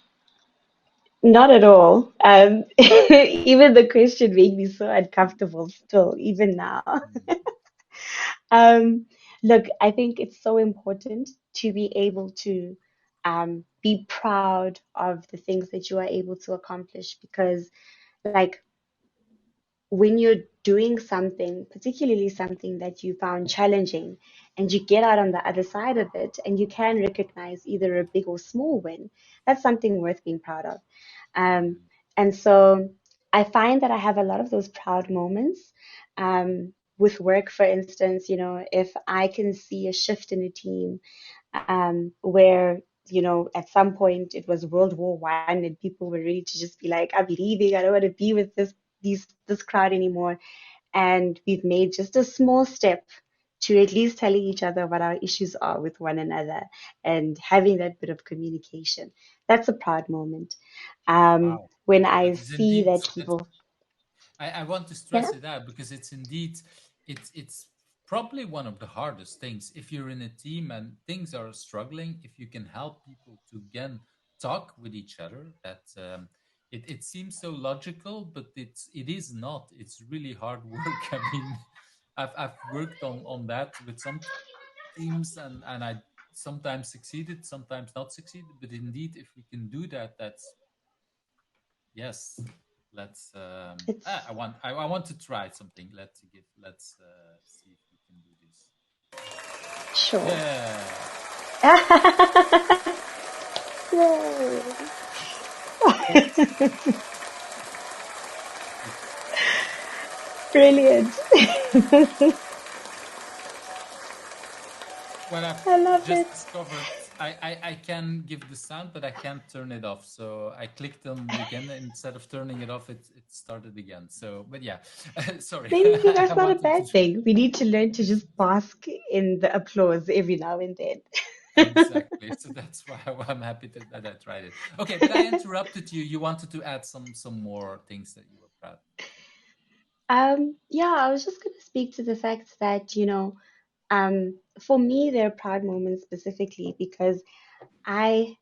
Not at all. Even the question made me so uncomfortable still, even now. Mm, Um, Look, I think it's so important to be able to be proud of the things that you are able to accomplish because, like, when you're doing something, particularly something that you found challenging, and you get out on the other side of it, and you can recognize either a big or small win, that's something worth being proud of. Um, mm, and so I find that I have a lot of those proud moments. With work, for instance, if I can see a shift in a team where at some point it was World War I and people were ready to just be like, I'm leaving, I don't want to be with this crowd anymore. And we've made just a small step to at least telling each other what our issues are with one another and having that bit of communication. That's a proud moment. wow. When I That is see indeed that that people, I want to yeah, stress it out because it's indeed it's probably one of the hardest things if you're in a team and things are struggling. If you can help people to again talk with each other, that it seems so logical, but it is not. It's really hard work. I mean, I've worked on that with some teams, and I sometimes succeeded, sometimes not succeeded. But indeed, if we can do that, that's yes. Let's. it's I want to try something. Let's see if we can do this. sure. Yeah. Yay. So it's Brilliant. what I've I love just it. discovered. I can give the sound, but I can't turn it off. So I clicked on the again, and instead of turning it off, it started again. So, but yeah, sorry. Maybe I that's not a wanted to bad thing. We need to learn to just bask in the applause every now and then. exactly. So that's why I'm happy that I tried it. Okay, but I interrupted you. You wanted to add some more things that you were proud. Yeah, I was just going to speak to the fact that, for me, there are proud moments specifically because I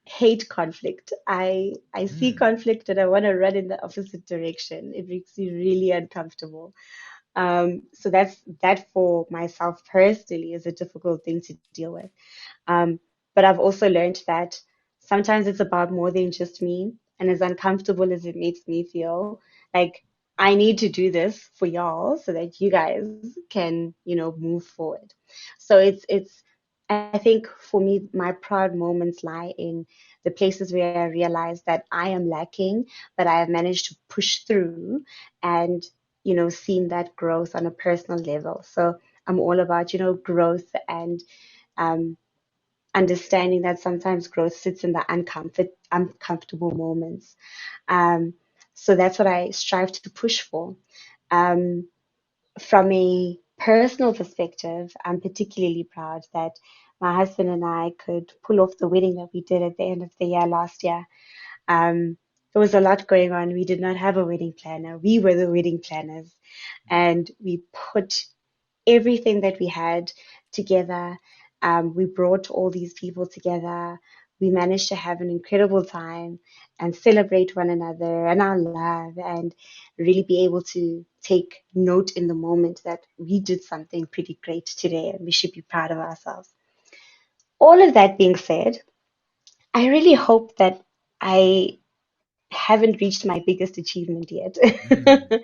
hate conflict. I see Hmm. conflict and I want to run in the opposite direction. It makes me really uncomfortable. So that for myself personally is a difficult thing to deal with. Um, but I've also learned that sometimes it's about more than just me. And as uncomfortable as it makes me feel, like I need to do this for y'all so that you guys can, move forward. So it's I think for me, my proud moments lie in the places where I realize that I am lacking, but I have managed to push through and, seen that growth on a personal level. So I'm all about, growth and um, understanding that sometimes growth sits in the uncomfortable moments. Um, so that's what I strive to push for. Um, from a personal perspective, I'm particularly proud that my husband and I could pull off the wedding that we did at the end of the year last year. Um, there was a lot going on. We did not have a wedding planner. We were the wedding planners, and we put everything that we had together. We brought all these people together. We managed to have an incredible time and celebrate one another and our love, and really be able to take note in the moment that we did something pretty great today and we should be proud of ourselves. All of that being said, I really hope that I haven't reached my biggest achievement yet. Mm.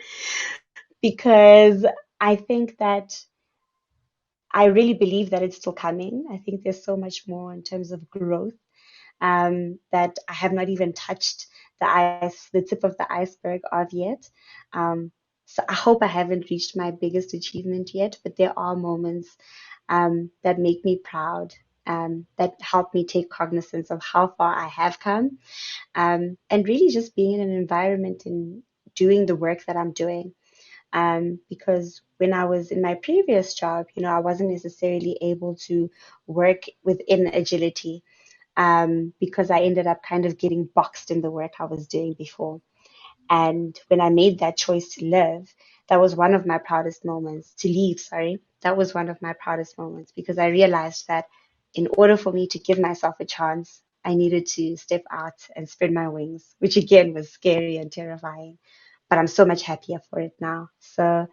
Because I think that I really believe that it's still coming. I think there's so much more in terms of growth, that I have not even touched the tip of the iceberg of yet. Um, so I hope I haven't reached my biggest achievement yet, but there are moments that make me proud, that help me take cognizance of how far I have come, and really just being in an environment and doing the work that I'm doing. Because when I was in my previous job, I wasn't necessarily able to work within agility, because I ended up kind of getting boxed in the work I was doing before. And when I made that choice to live, that was one of my proudest moments, to leave, sorry. That was one of my proudest moments because I realized that in order for me to give myself a chance, I needed to step out and spread my wings, which again was scary and terrifying. But I'm so much happier for it now. So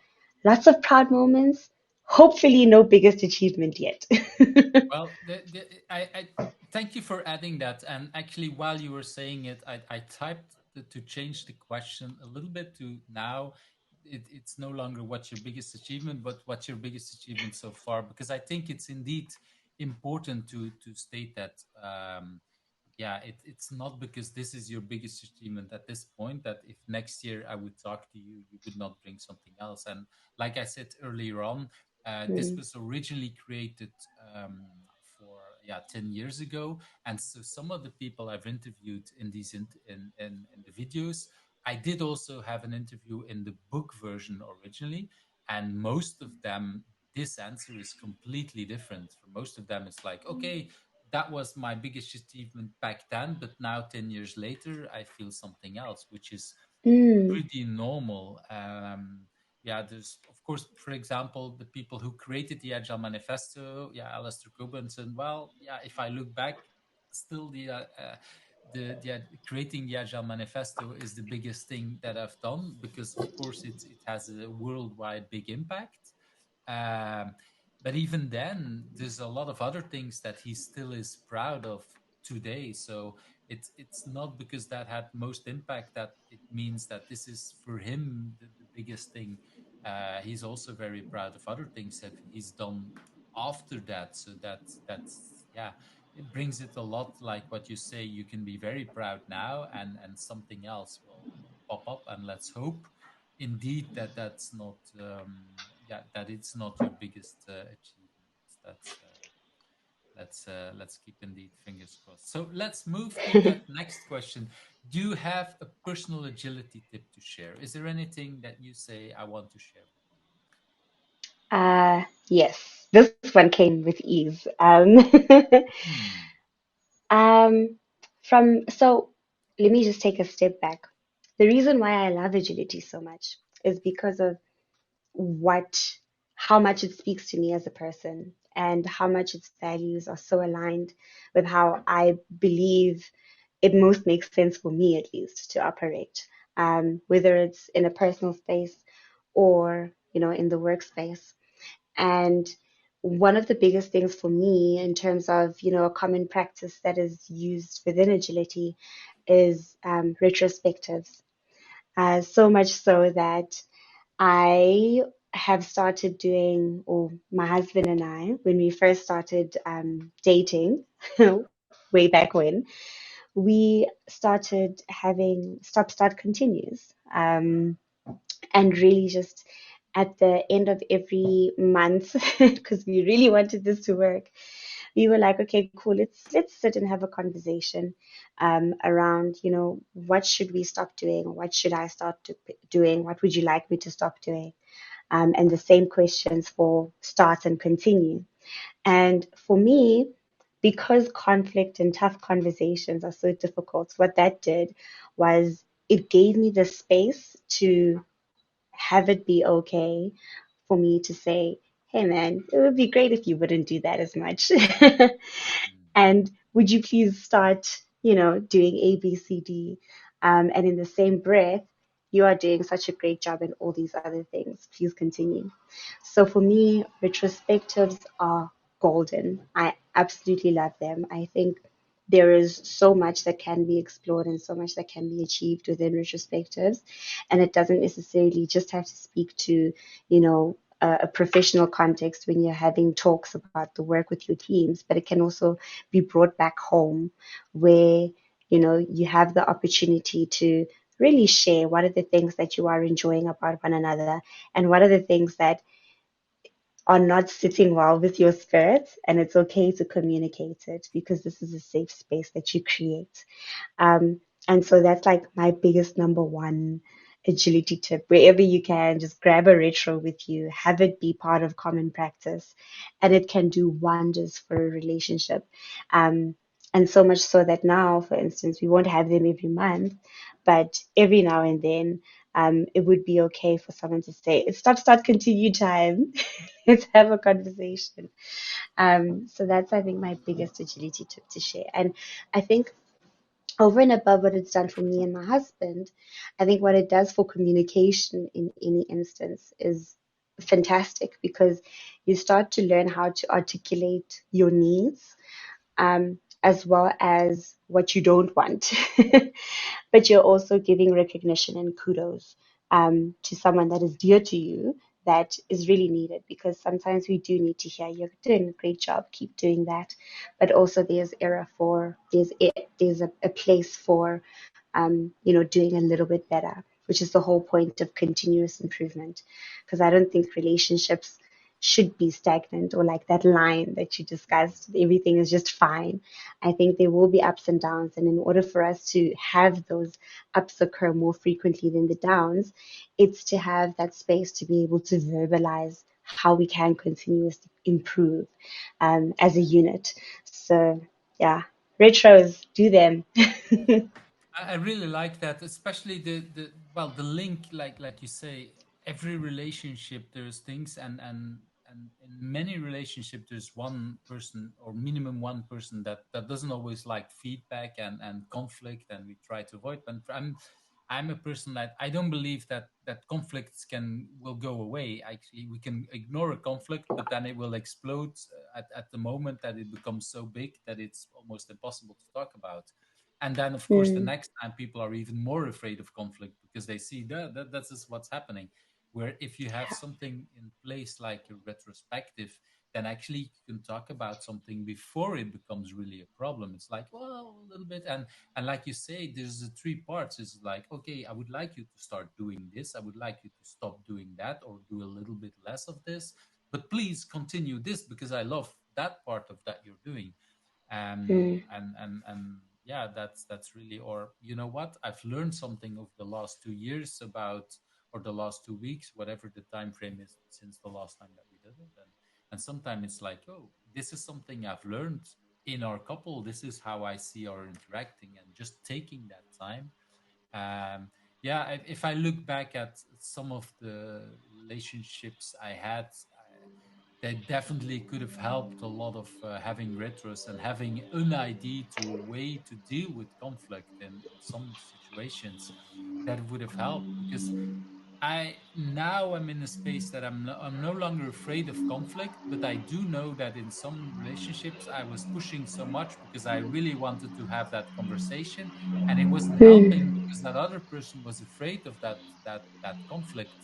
lots of proud moments. Hopefully, no biggest achievement yet. Well, I thank you for adding that. And actually, while you were saying it, I typed to change the question a little bit to now. It's no longer what's your biggest achievement, but what's your biggest achievement so far. Because I think it's indeed important to state that. Yeah, it's not because this is your biggest achievement at this point that if next year I would talk to you, you would not bring something else. And like I said earlier on, this Mm, was originally created for 10 years ago, and so some of the people I've interviewed in these in the videos, I did also have an interview in the book version originally, and most of them this answer is completely different. For most of them it's like, okay, that was my biggest achievement back then, but now 10 years later I feel something else, which is mm, pretty normal. Yeah, there's of course, for example, the people who created the Agile Manifesto. Yeah, Alistair Coburn said, "Well, yeah, if I look back, still creating the Agile Manifesto is the biggest thing that I've done because, of course, it has a worldwide big impact." Um, but even then, there's a lot of other things that he still is proud of today. So it's not because that had most impact that it means that this is for him the biggest thing. He's also very proud of other things that he's done after that. So that's yeah, it brings it a lot like what you say. You can be very proud now, and something else will pop up, and let's hope indeed that that's not that it's not your biggest achievement. That's let's keep indeed fingers crossed. So let's move to that next question. Do you have a personal agility tip to share? Is there anything that you say I want to share with yes, this one came with ease. you? Hmm. Um, so let me just take a step back. The reason why I love agility so much is because of what, how much it speaks to me as a person and how much its values are so aligned with how I believe it most makes sense for me, at least, to operate. Whether it's in a personal space or, in the workspace. And one of the biggest things for me in terms of, a common practice that is used within agility is retrospectives. So much so that I have started doing, or my husband and I, when we first started dating, way back when, we started having start continues. And really just at the end of every month, because we really wanted this to work, we were like, okay, cool, let's sit and have a conversation around, what should we stop doing? What should I start doing? What would you like me to stop doing? And the same questions for start and continue. And for me, because conflict and tough conversations are so difficult, what that did was it gave me the space to have it be okay for me to say, hey man, it would be great if you wouldn't do that as much. And would you please start, doing A, B, C, D? And in the same breath, you are doing such a great job in all these other things. Please continue. So for me, retrospectives are golden. I absolutely love them. I think there is so much that can be explored and so much that can be achieved within retrospectives. And it doesn't necessarily just have to speak to, a professional context when you're having talks about the work with your teams, but it can also be brought back home where, you have the opportunity to really share what are the things that you are enjoying about one another and what are the things that are not sitting well with your spirit. And it's okay to communicate it because this is a safe space that you create. Um, and so that's like my biggest number one agility tip. Wherever you can, just grab a retro with you, have it be part of common practice, and it can do wonders for a relationship. And so much so that now, for instance, we won't have them every month, but every now and then, it would be okay for someone to say, it's start, continue time. Let's have a conversation. So that's, I think, my biggest agility tip to share. And I think over and above what it's done for me and my husband, I think what it does for communication in any instance is fantastic because you start to learn how to articulate your needs, as well as what you don't want. But you're also giving recognition and kudos to someone that is dear to you that is really needed because sometimes we do need to hear you're doing a great job, keep doing that. But also there's a place for doing a little bit better, which is the whole point of continuous improvement. Because I don't think relationships should be stagnant or like that line that you discussed, everything is just fine. I think there will be ups and downs. And in order for us to have those ups occur more frequently than the downs, it's to have that space to be able to verbalize how we can continuously improve as a unit. So, yeah, retros, do them. I really like that, especially the well, the link, like you say, every relationship there's things, and in many relationships there's one person or minimum one person that doesn't always like feedback and conflict, and we try to avoid. And I'm a person that I don't believe that conflicts can will go away. Actually, we can ignore a conflict, but then it will explode at the moment that it becomes so big that it's almost impossible to talk about. And then of course the Mm, next time people are even more afraid of conflict because they see that's just what's happening. Where if you have something in place like a retrospective, then actually you can talk about something before it becomes really a problem. It's like, well, a little bit. And like you say, there's the three parts. It's like, okay, I would like you to start doing this, I would like you to stop doing that, or do a little bit less of this, but please continue this because I love that part of that you're doing. mm, And yeah, that's really, or you know what, I've learned something over the last 2 years about, or the last 2 weeks, whatever the time frame is since the last time that we did it. And sometimes it's like, oh, this is something I've learned in our couple, this is how I see our interacting, and just taking that time. Yeah, if I look back at some of the relationships I had, they definitely could have helped a lot of having retros and having an idea to way to deal with conflict in some situations. That would have helped because I now am in a space that I'm no longer afraid of conflict, but I do know that in some relationships I was pushing so much because I really wanted to have that conversation, and it wasn't helping mm, because that other person was afraid of that conflict.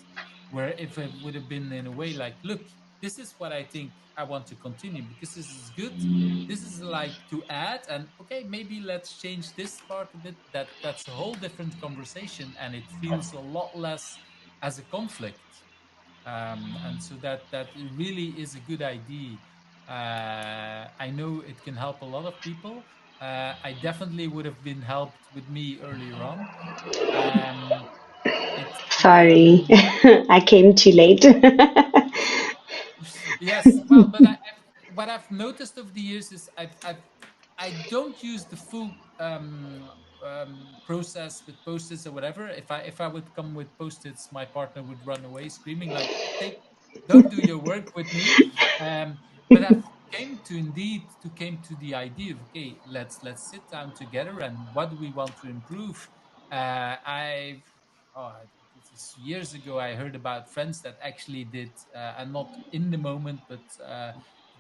Where if it would have been in a way like, look, this is what I think I want to continue because this is good. This is like to add, and okay, maybe let's change this part a bit. That's a whole different conversation, and it feels a lot less as a conflict. And so that really is a good idea I know it can help a lot of people. I definitely would have been helped with me earlier on. Um, it's Sorry, I came too late. yes, well, but what I've noticed over the years is I don't use the full process with post-its or whatever. If I would come with post-its, my partner would run away screaming like, "Take, don't do your work with me." But I've came to the idea of, okay, let's sit down together and what do we want to improve. I've oh, this is years ago. I heard about friends that actually did, and not in the moment, but the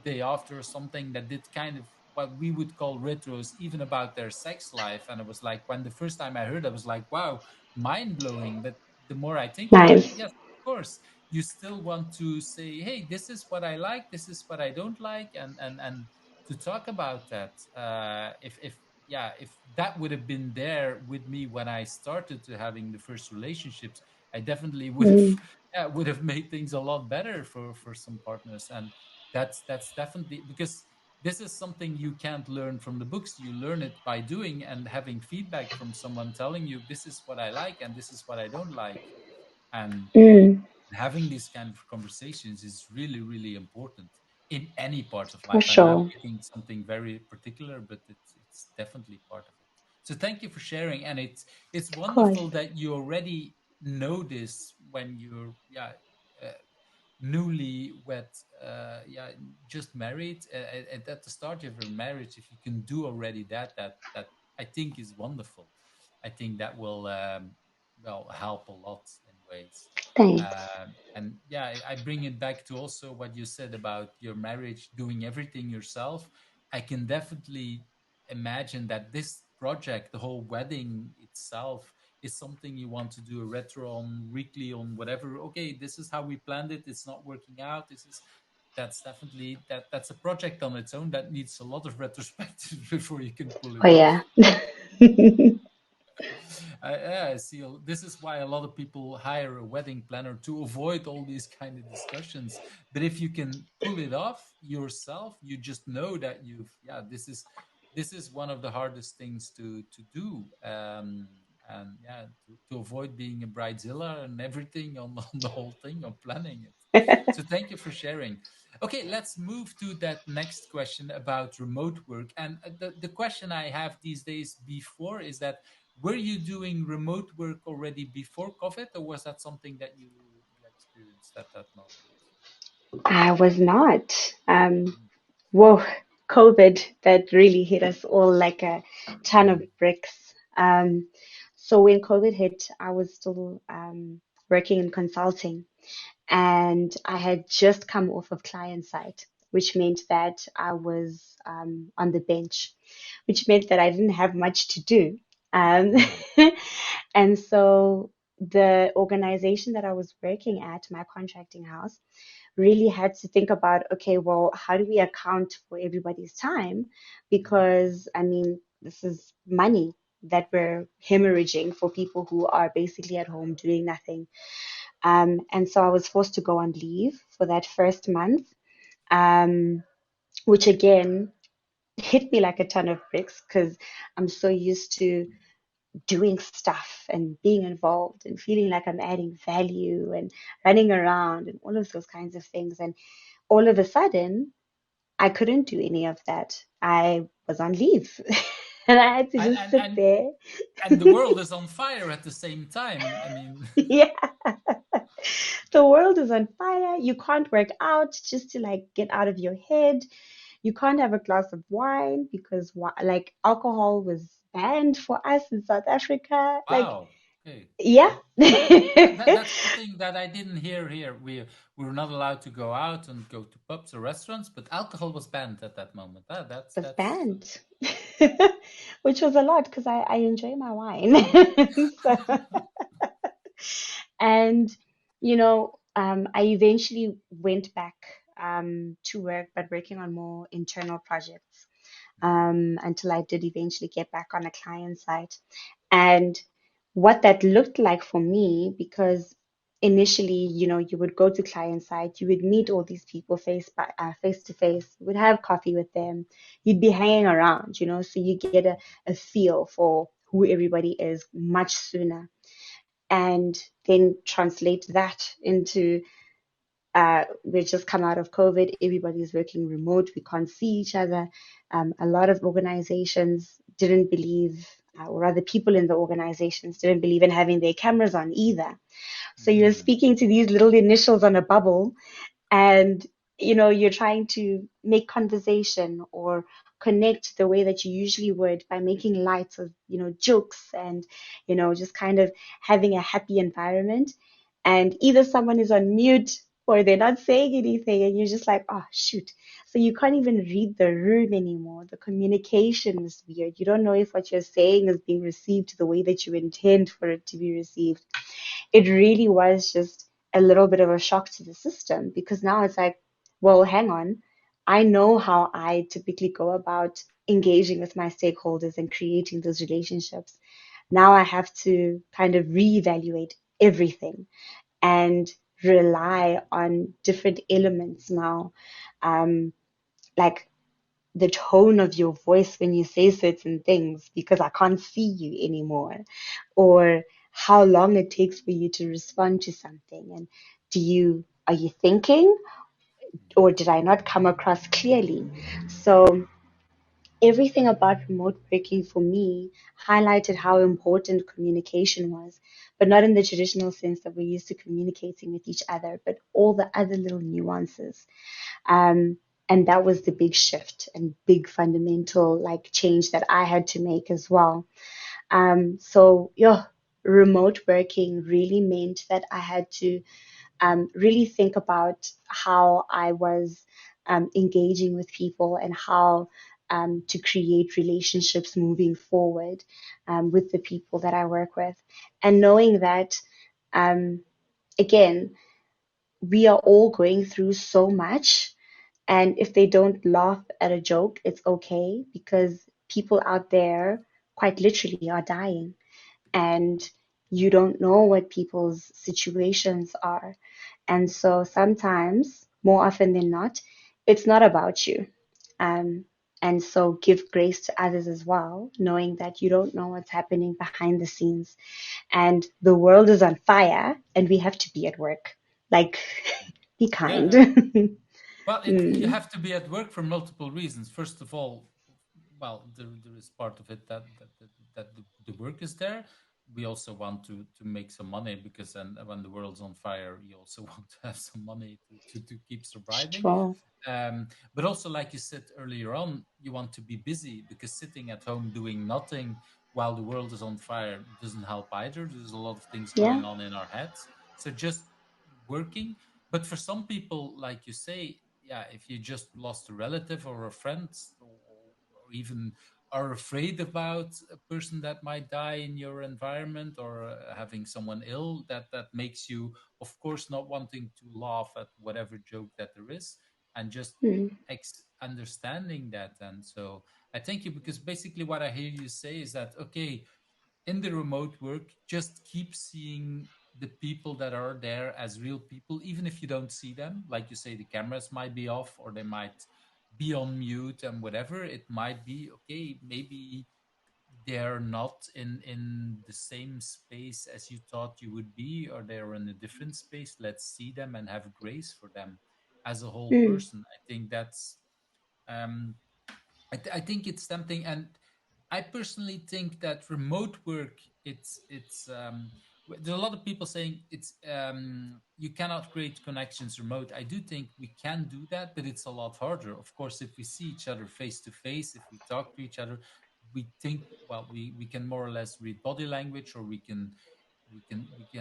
day after or something, that did kind of what we would call retros, even about their sex life. And it was like, when the first time I heard, I was like, wow, mind blowing. But the more I think about it, Nice. yes, of course, you still want to say, hey, this is what I like, this is what I don't like, and to talk about that. If yeah, if that would have been there with me when I started to having the first relationships, I definitely would have Mm, would have made things a lot better for some partners. And that's definitely because this is something you can't learn from the books. You learn it by doing and having feedback from someone telling you this is what I like and this is what I don't like. And mm, having these kind of conversations is really really important in any part of for life. I'm now sure. picking something very particular, but it's definitely part of it. So thank you for sharing. And it's Of course. wonderful that you already know this when you're uh, newlywed, just married, at the start of your marriage. If you can do already that I think is wonderful. I think that will well help a lot in ways. Thanks. And yeah, I bring it back to also what you said about your marriage, doing everything yourself. I can definitely imagine that this project, the whole wedding itself, is something you want to do a retro on, weekly on, whatever. Okay, this is how we planned it. It's not working out. This is That's definitely that's a project on its own that needs a lot of retrospective before you can pull Oh it off. yeah. Yeah, I see. This is why a lot of people hire a wedding planner to avoid all these kind of discussions. But if you can pull it off yourself, you just know that this is one of the hardest things to do. And yeah, to avoid being a bridezilla and everything on, on the whole thing of planning it. So thank you for sharing. Okay, let's move to that next question about remote work. And the question I have these days before is that, were you doing remote work already before COVID, or was that something that you experienced at that moment? I was not. Whoa, COVID, that really hit us all like a ton of Mm, bricks. So when COVID hit, I was still working in consulting, and I had just come off of client side, which meant that I was on the bench, which meant that I didn't have much to do. Um, mm, and so the organization that I was working at, my contracting house, really had to think about, okay, well, how do we account for everybody's time? mm, Because, I mean, this is money that we're hemorrhaging for people who are basically at home doing nothing. And so I was forced to go on leave for that first month, um, which again hit me like a ton of bricks because I'm so used to doing stuff and being involved and feeling like I'm adding value and running around and all of those kinds of things. And all of a sudden, I couldn't do any of that. I was on leave and I had to and just and sit and there. and the world is on fire at the same time. I mean, Yeah, the world is on fire. You can't work out just to like get out of your head. You can't have a glass of wine because like alcohol was banned for us in South Africa. Like, wow. Okay. yeah. That's something that I didn't hear here. We were not allowed to go out and go to pubs or restaurants, but alcohol was banned at that moment. Was That's banned, which was a lot because I enjoy my wine. So, and, I eventually went back to work, but working on more internal projects until I did eventually get back on a client side. And what that looked like for me, because initially, you would go to client site, you would meet all these people face to face, you would have coffee with them, you'd be hanging around, so you get a feel for who everybody is much sooner. And then translate that into we've just come out of COVID, everybody's working remote, we can't see each other. A lot of organizations didn't believe, or rather, people in the organizations didn't believe in having their cameras on either. So you're Mm. speaking to these little initials on a bubble, and you're trying to make conversation or connect the way that you usually would by making light of jokes and just kind of having a happy environment, and either someone is on mute or they're not saying anything, and you're just like, oh shoot. So you can't even read the room anymore. The communication is weird. You don't know if what you're saying is being received the way that you intend for it to be received. It really was just a little bit of a shock to the system, because now it's like, well, hang on. I know how I typically go about engaging with my stakeholders and creating those relationships. Now I have to kind of reevaluate everything and rely on different elements now. Um, like the tone of your voice when you say certain things, because I can't see you anymore, or how long it takes for you to respond to something. And are you thinking, or did I not come across clearly? So everything about remote working for me highlighted how important communication was, but not in the traditional sense that we're used to communicating with each other, but all the other little nuances. Um, and that was the big shift and big fundamental like change that I had to make as well. So yeah, remote working really meant that I had to really think about how I was engaging with people, and how to create relationships moving forward with the people that I work with. And knowing that, um, again, we are all going through so much. And if they don't laugh at a joke, it's okay, because people out there quite literally are dying, and you don't know what people's situations are. And so sometimes, more often than not, it's not about you. Um, and so give grace to others as well, knowing that you don't know what's happening behind the scenes. And the world is on fire, and we have to be at work. Like, be kind. Yeah. Well, you Mm, have to be at work for multiple reasons. First of all, well, there is part of it that the work is there. We also want to make some money, because then when the world's on fire, you also want to have some money to keep surviving. sure. But also, like you said earlier on, you want to be busy, because sitting at home doing nothing while the world is on fire doesn't help either. There's a lot of things Yeah. going on in our heads. So just working. But for some people, like you say, yeah, if you just lost a relative or a friend, or even are afraid about a person that might die in your environment, or having someone ill, that makes you, of course, not wanting to laugh at whatever joke that there is, and just Mm, understanding that. And so I thank you, because basically what I hear you say is that, okay, in the remote work, just keep seeing the people that are there as real people, even if you don't see them. Like you say, the cameras might be off, or they might be on mute, and whatever it might be. Okay, maybe they're not in the same space as you thought you would be, or they're in a different space. Let's see them and have grace for them as a whole mm, person. I think that's um I think it's tempting, and I personally think that remote work, there's a lot of people saying it's you cannot create connections remote. I do think we can do that, but it's a lot harder. Of course, if we see each other face to face, if we talk to each other, we think, well, we can more or less read body language, or we can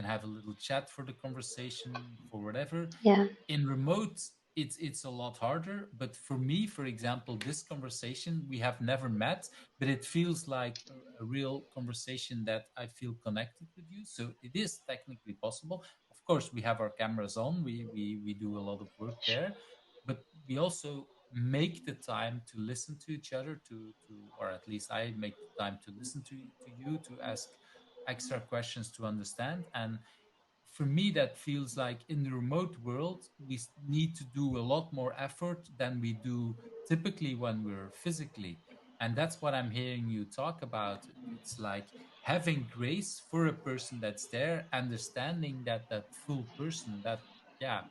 have a little chat for the conversation, for whatever. yeah. In remote, it's a lot harder. But for me, for example, this conversation, we have never met, but it feels like a real conversation, that I feel connected with you. So it is technically possible. Of course, we have our cameras on, we do a lot of work there, but we also make the time to listen to each other, to or at least I make the time to listen to you, to ask extra questions, to understand. And for me, that feels like in the remote world, we need to do a lot more effort than we do typically when we're physically. And that's what I'm hearing you talk about. It's like having grace for a person that's there, understanding that that full person, that, yeah,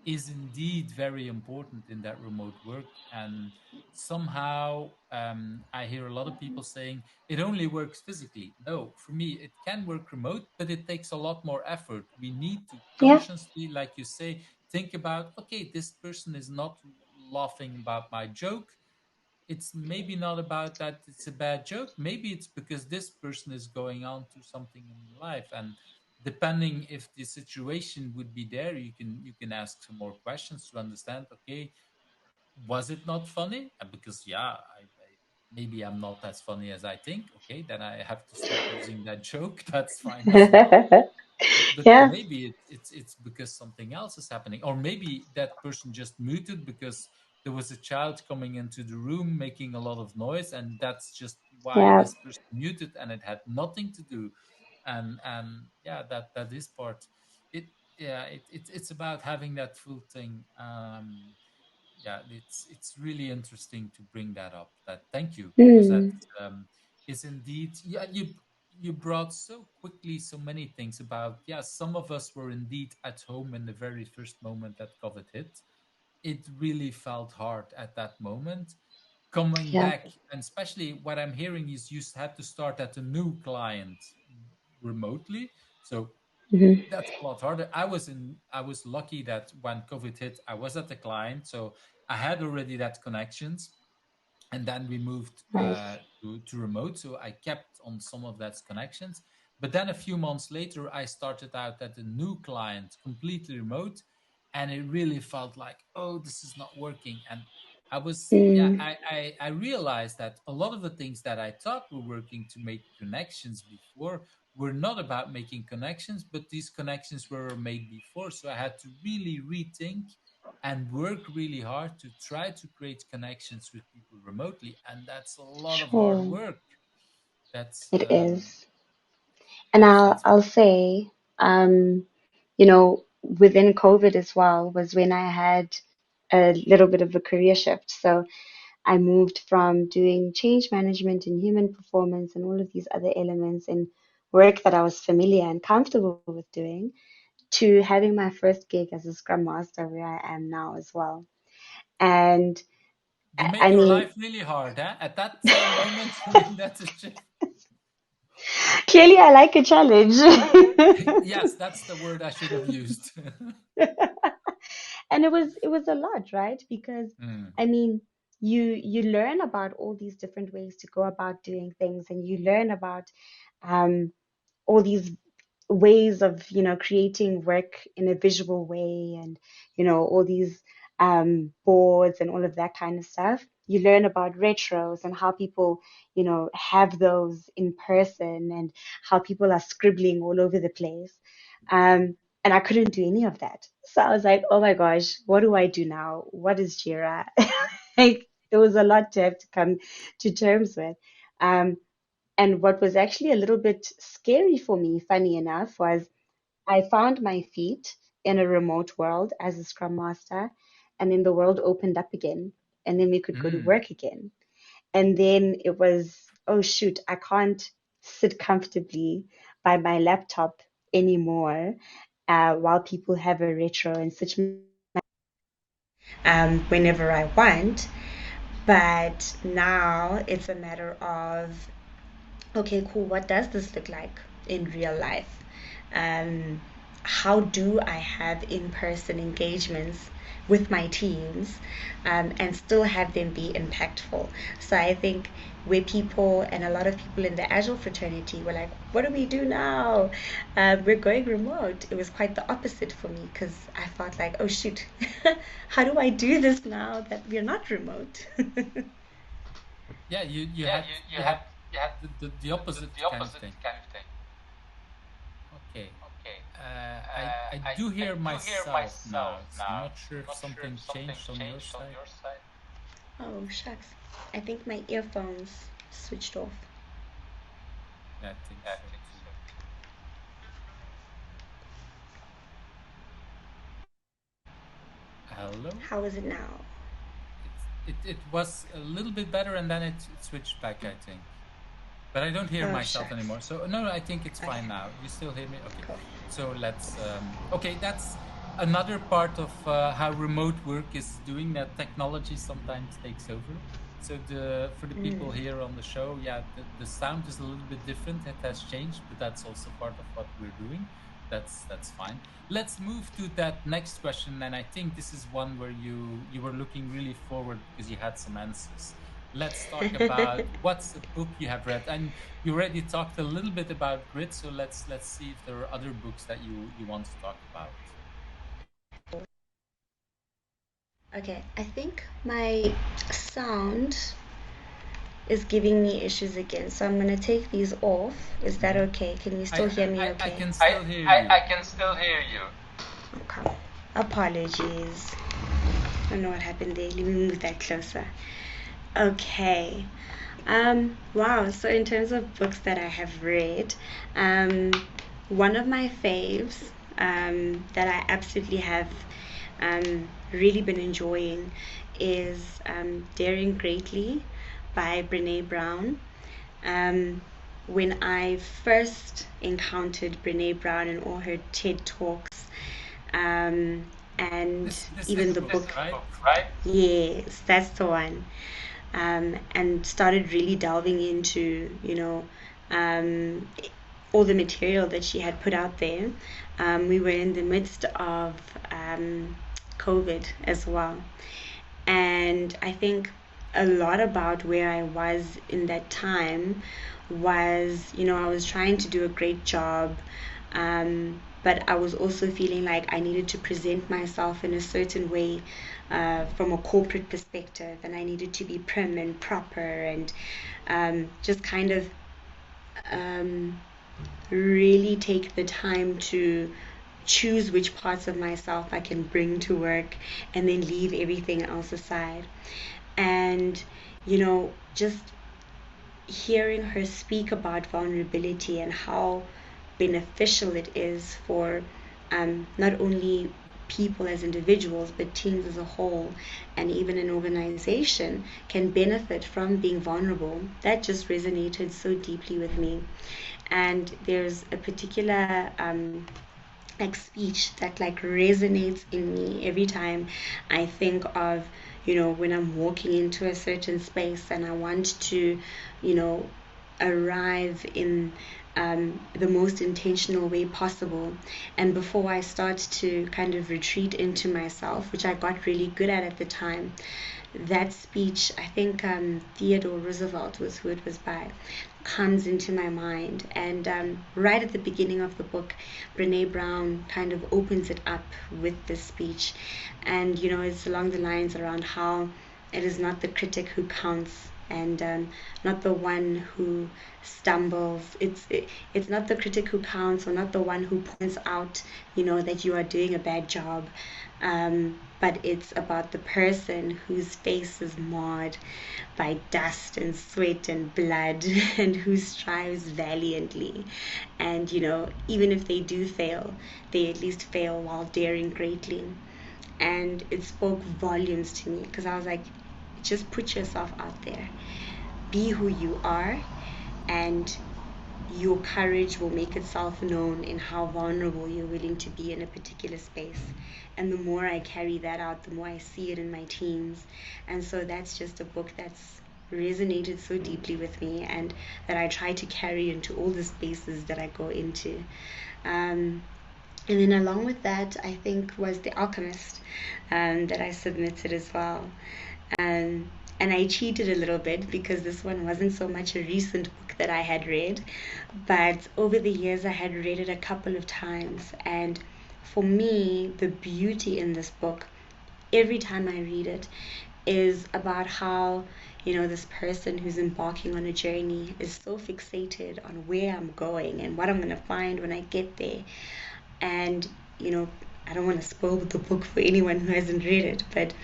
is indeed very important in that remote work. And somehow, I hear a lot of people saying it only works physically. No, for me, it can work remote, but it takes a lot more effort. We need to Yeah, consciously, like you say, think about, okay, this person is not laughing about my joke. It's maybe not about that it's a bad joke. Maybe it's because this person is going on to something in life. And depending if the situation would be there, you can ask some more questions to understand, okay, was it not funny? Because, yeah, maybe I'm not as funny as I think. Okay, then I have to stop using that joke. That's fine as well. But yeah, maybe it's because something else is happening, or maybe that person just muted because there was a child coming into the room making a lot of noise, and that's just why yeah. this person muted, and it had nothing to do. And yeah, that is part. It Yeah, it's about having that full thing. Yeah, it's really interesting to bring that up. That Thank you, because that Mm, is indeed, yeah, you brought so quickly so many things about, yeah, some of us were indeed at home in the very first moment that COVID hit. It really felt hard at that moment. Coming yeah. back, and especially what I'm hearing is you had to start at a new client remotely. So Hmm. that's a lot harder. I was lucky that when COVID hit, I was at the client, so I had already that connections, and then we moved Nice. to remote, so I kept on some of that connections. But then a few months later, I started out at a new client, completely remote, and it really felt like, oh, this is not working. And I was, yeah, Mm, I realized that a lot of the things that I thought were working to make connections before were not about making connections, but these connections were made before. So I had to really rethink and work really hard to try to create connections with people remotely. And that's a lot of hard sure, work. That's it is. And that's I'll that's I'll say, um, within COVID as well was when I had a little bit of a career shift. So I moved from doing change management and human performance and all of these other elements and work that I was familiar and comfortable with doing to having my first gig as a Scrum Master where I am now as well. And You I made your mean, life really hard, huh? At that moment, you made that a shift. clearly I like a challenge. Yes, that's the word I should have used. And it was a lot, right? Because Mm, I mean, you learn about all these different ways to go about doing things, and you learn about um, all these ways of creating work in a visual way, and all these boards and all of that kind of stuff. You learn about retros and how people have those in person, and how people are scribbling all over the place. And I couldn't do any of that, so I was like, oh my gosh, what do I do now? What is Jira? Like, it was a lot to have to come to terms with. um, and what was actually a little bit scary for me, funny enough, was I found my feet in a remote world as a Scrum Master, and then the world opened up again, and then we could go to mm. work again. And then it was, oh shoot, I can't sit comfortably by my laptop anymore while people have a retro and switch whenever I want. But now it's a matter of, okay, cool, what does this look like in real life? How do I have in person engagements with my teams and still have them be impactful? So I think where people, and a lot of people in the Agile fraternity were like, what do we do now? We're going remote. It was quite the opposite for me, because I felt like, oh shoot, how do I do this now that we're not remote? Yeah, you Yeah, had you you had had you had the opposite the kind of opposite thing. kind of thing. Okay. Okay. I do I hear do hear myself myself now. So I'm now. not sure I'm if not sure if something something changed on your changed on side. your side. Oh, shucks. I think my earphones switched off. Yeah, I think I so think too. so too. Hello? How is it now? It was a little bit better and then it switched back, I think. But I don't hear Oh, myself shucks. anymore. So no, I think it's Okay, fine now. You still hear me? Okay. cool. So let's. Okay, that's another part of how remote work is doing. That technology sometimes takes over. So the for the people Mm. here on the show, yeah, the sound is a little bit different. It has changed, but that's also part of what we're doing. That's fine. Let's move to that next question, and I think this is one where you were looking really forward because you had some answers. Let's talk about what's a book you have read, and you already talked a little bit about grit. So let's see if there are other books that you want to talk about. Okay, I think my sound is giving me issues again, so I'm gonna take these off. Is that Mhm. okay? Can you still I, hear me I okay? can still hear you. I can still hear you. Okay. Apologies. I don't know what happened there. Let me move that closer. Okay. Wow. So in terms of books that I have read, um, one of my faves that I absolutely have really been enjoying is Daring Greatly by Brene Brown. Um, when I first encountered Brene Brown and all her TED Talks, um, and This is even the the book, book, right? Right? yes, that's the one, and started really delving into, um, all the material that she had put out there. We were in the midst of COVID as well. And I think a lot about where I was in that time was, I was trying to do a great job, but I was also feeling like I needed to present myself in a certain way from a corporate perspective, and I needed to be prim and proper and just kind of um, really take the time to choose which parts of myself I can bring to work and then leave everything else aside. And, just hearing her speak about vulnerability and how beneficial it is for not only people as individuals but teams as a whole, and even an organization can benefit from being vulnerable, that just resonated so deeply with me. And there's a particular like speech that like resonates in me every time I think of, when I'm walking into a certain space and I want to, you know arrive in the most intentional way possible. And before I start to kind of retreat into myself, which I got really good at the time, that speech, I think Theodore Roosevelt was who it was by, comes into my mind. And right at the beginning of the book, Brene Brown kind of opens it up with this speech. And, it's along the lines around how it is not the critic who counts, and not the one who stumbles. It's not the critic who counts, or not the one who points out, that you are doing a bad job. But it's about the person whose face is marred by dust and sweat and blood and who strives valiantly. And, even if they do fail, they at least fail while daring greatly. And it spoke volumes to me because I was like, just put yourself out there, be who you are, and your courage will make itself known in how vulnerable you're willing to be in a particular space. And the more I carry that out, the more I see it in my teams. And so that's just a book that's resonated so deeply with me, and that I try to carry into all the spaces that I go into. And then along with that, I think was The Alchemist, that I submitted as well. And I cheated a little bit because this one wasn't so much a recent book that I had read, but over the years I had read it a couple of times. And for me, the beauty in this book, every time I read it, is about how, this person who's embarking on a journey is so fixated on where I'm going and what I'm going to find when I get there. And, I don't want to spoil the book for anyone who hasn't read it, but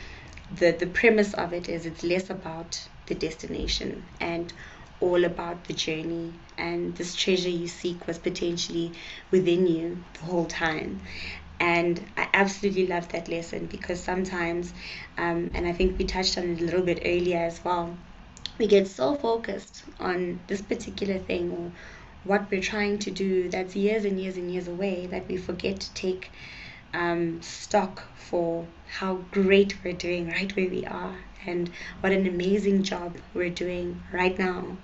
the premise of it is it's less about the destination and all about the journey, and this treasure you seek was potentially within you the whole time. And I absolutely love that lesson because sometimes, and I think we touched on it a little bit earlier as well, we get so focused on this particular thing or what we're trying to do that's years and years and years away that we forget to take stock for how great we're doing right where we are and what an amazing job we're doing right now.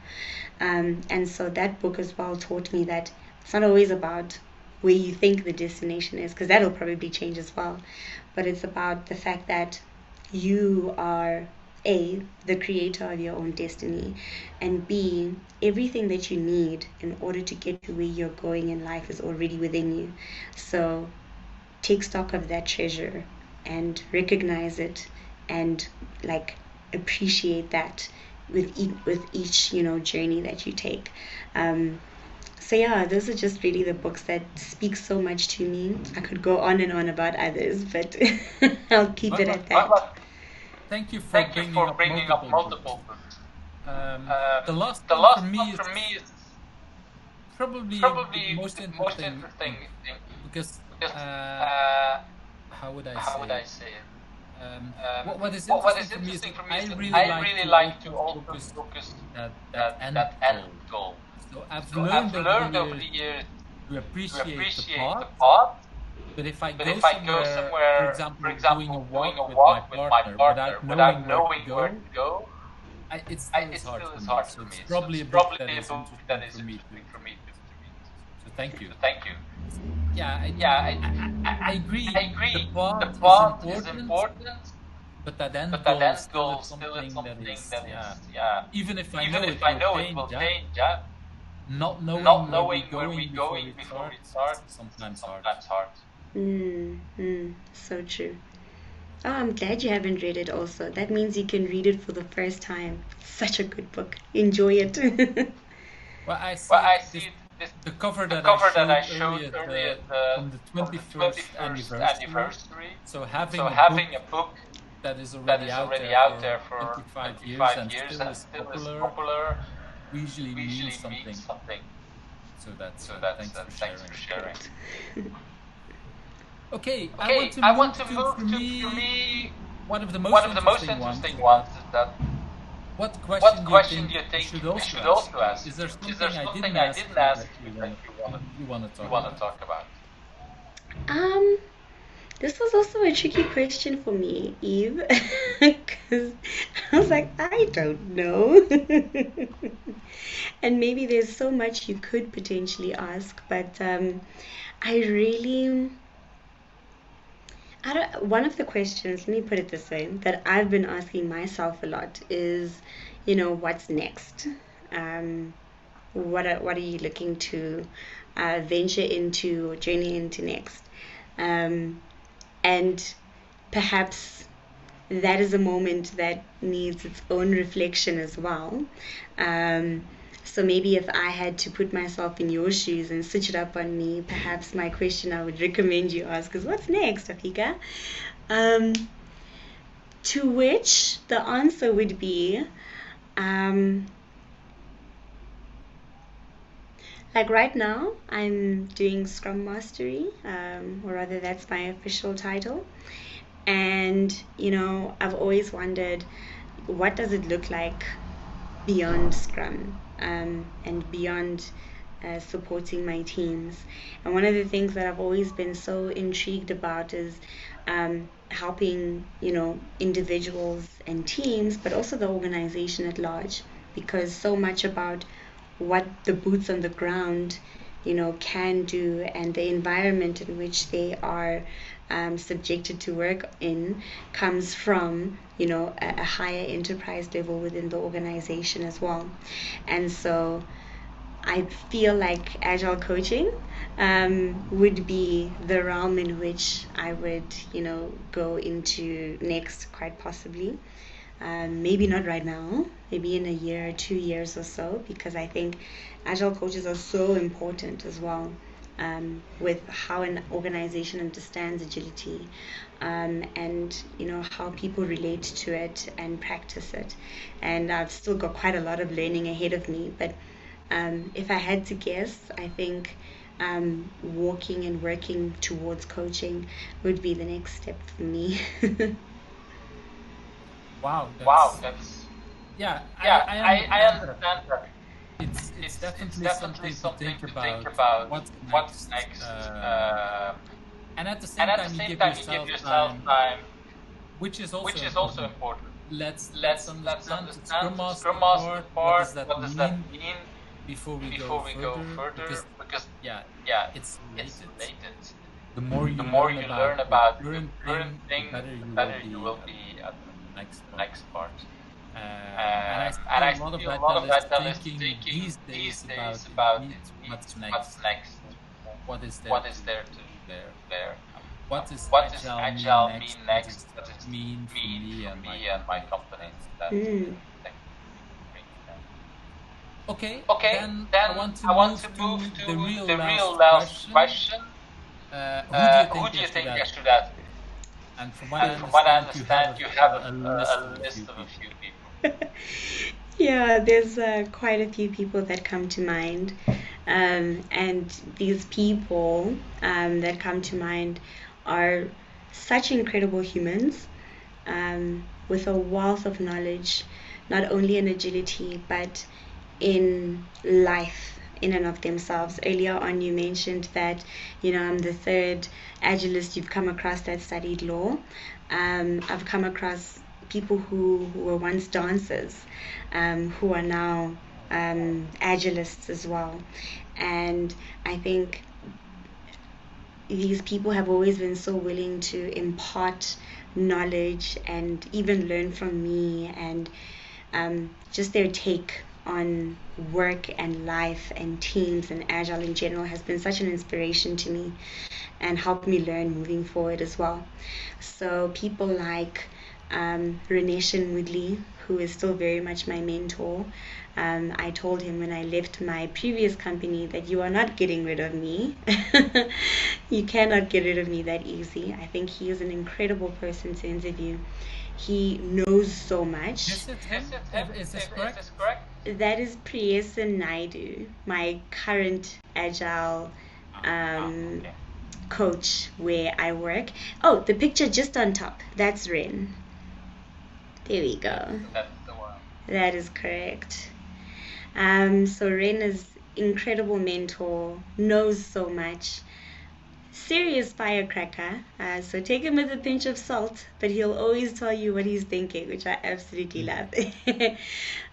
And so that book as well taught me that it's not always about where you think the destination is, because that'll probably change as well. But it's about the fact that you are A, the creator of your own destiny, and B, everything that you need in order to get to where you're going in life is already within you. So take stock of that treasure and recognize it and like appreciate that with each journey that you take. So yeah, those are just really the books that speak so much to me. I could go on and on about others, but I'll keep it at that. Thank you for bringing up multiple books. The last one for me is probably the most interesting thing because how would I say it? What is interesting for me is that I really like to also focus that end goal. So I've learned over the years to appreciate the path, but if I go somewhere, for example, doing a walk with my partner without knowing where to go, it still is hard for me. So it's probably a book that is interesting for me to read. So thank you. Yeah, I agree. The path is important, but that end goal still is something that is, yeah. Even if I know it will change, yeah, not knowing where we're going before we start is sometimes hard. So true. Oh, I'm glad you haven't read it also. That means you can read it for the first time. Such a good book. Enjoy it. Well, I see it. The cover that I showed earlier from the 21st anniversary. So having a book that is already out there for 25 years and still is popular usually means something. So that's thanks for sharing. Okay, I want to move to, for me, one of the most interesting ones is that what question do you think I should also ask you? Is there something I didn't ask you that you want to talk about? um, this was also a tricky question for me, Eve, because I was like, I don't know. And maybe there's so much you could potentially ask, but I really one of the questions, let me put it this way, that I've been asking myself a lot is, what's next? What are you looking to venture into or journey into next? And perhaps that is a moment that needs its own reflection as well. So maybe if I had to put myself in your shoes and switch it up on me, perhaps my question I would recommend you ask is, what's next, Afika? To which the answer would be, like right now, I'm doing Scrum Mastery, or rather that's my official title. And, I've always wondered, what does it look like beyond Scrum and beyond supporting my teams? And one of the things that I've always been so intrigued about is helping, individuals and teams, but also the organization at large, because so much about what the boots on the ground, can do and the environment in which they are subjected to work in comes from, a higher enterprise level within the organization as well. And so I feel like agile coaching would be the realm in which I would, go into next, quite possibly. Maybe not right now, maybe in a year or 2 years or so, because I think agile coaches are so important as well with how an organization understands agility and how people relate to it and practice it. And I've still got quite a lot of learning ahead of me, but if I had to guess, I think walking and working towards coaching would be the next step for me. Wow, Wow, that's that's yeah, yeah. I I understand that. understand that. It's It's definitely definitely something to something think to think about about. what's What's next. next? And at the And same at the time, you same give time, you give yourself yourself time, time, which is also which is also important. important. Let's Let's understand the understand Scrum the Master Scrum Master part. What part. does that What does that mean mean before we go before we go further? further? Because Because yeah, yeah, it's it's related. related. The more The you more learn you about learn your about your current current thing, the thing, better the you will better you be will at be at the next the part. next part. And I And see a I lot of see a lot of agilists agilists thinking thinking these these days about days about indeed indeed what's what's next, next, what is there what is to there to do there, there, what does what does agile mean agile next, mean what does next, it what does it mean for mean me for and my me and my company company that that Mm. that bring them. okay, Okay, then I then want to I want move to move to the to real the real last last question. question. Who do you Who think do you answered think that? answered that? And from what I And from what I understand, you have understand, you have a list of a a few list of a people. few people. Yeah, there's quite a few people that come to mind. And these people that come to mind are such incredible humans with a wealth of knowledge, not only in agility, but in life in and of themselves. Earlier on, you mentioned that, I'm the third agilist you've come across that studied law. I've come across people who were once dancers, who are now agilists as well. And I think these people have always been so willing to impart knowledge and even learn from me, and just their take on work and life and teams and agile in general has been such an inspiration to me and helped me learn moving forward as well. So people like Reneshan Woodley, who is still very much my mentor. I told him when I left my previous company that you are not getting rid of me. You cannot get rid of me that easy. I think he is an incredible person to interview. He knows so much. This is This him? is him. Is this Is correct? this correct? That is Priyesan Naidu, my current agile um, Okay. coach where I work. Oh, the picture just on top, that's Ren. There we That's go. the one. That's the one. That is correct. So Ren is incredible mentor, knows so much, serious firecracker. So take him with a pinch of salt, but he'll always tell you what he's thinking, which I absolutely love.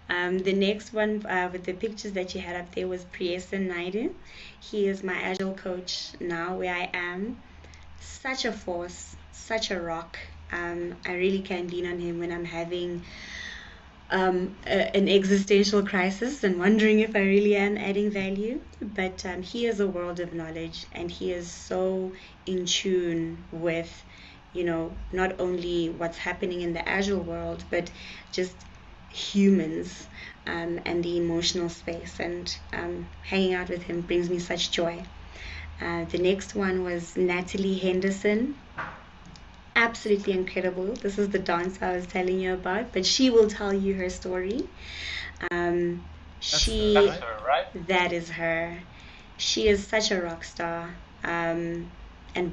The next one with the pictures that you had up there was Priyesan Naidu. He is my agile coach now where I am. Such a force, such a rock. I really can lean on him when I'm having an existential crisis and wondering if I really am adding value. But he has a world of knowledge, and he is so in tune with, not only what's happening in the agile world, but just humans and the emotional space. And hanging out with him brings me such joy. The next one was Natalie Henderson. Absolutely incredible. This is the dance I was telling you about, but she will tell you her story. Um, That's her, she, That's her, right? that is her. She is such a rock star, and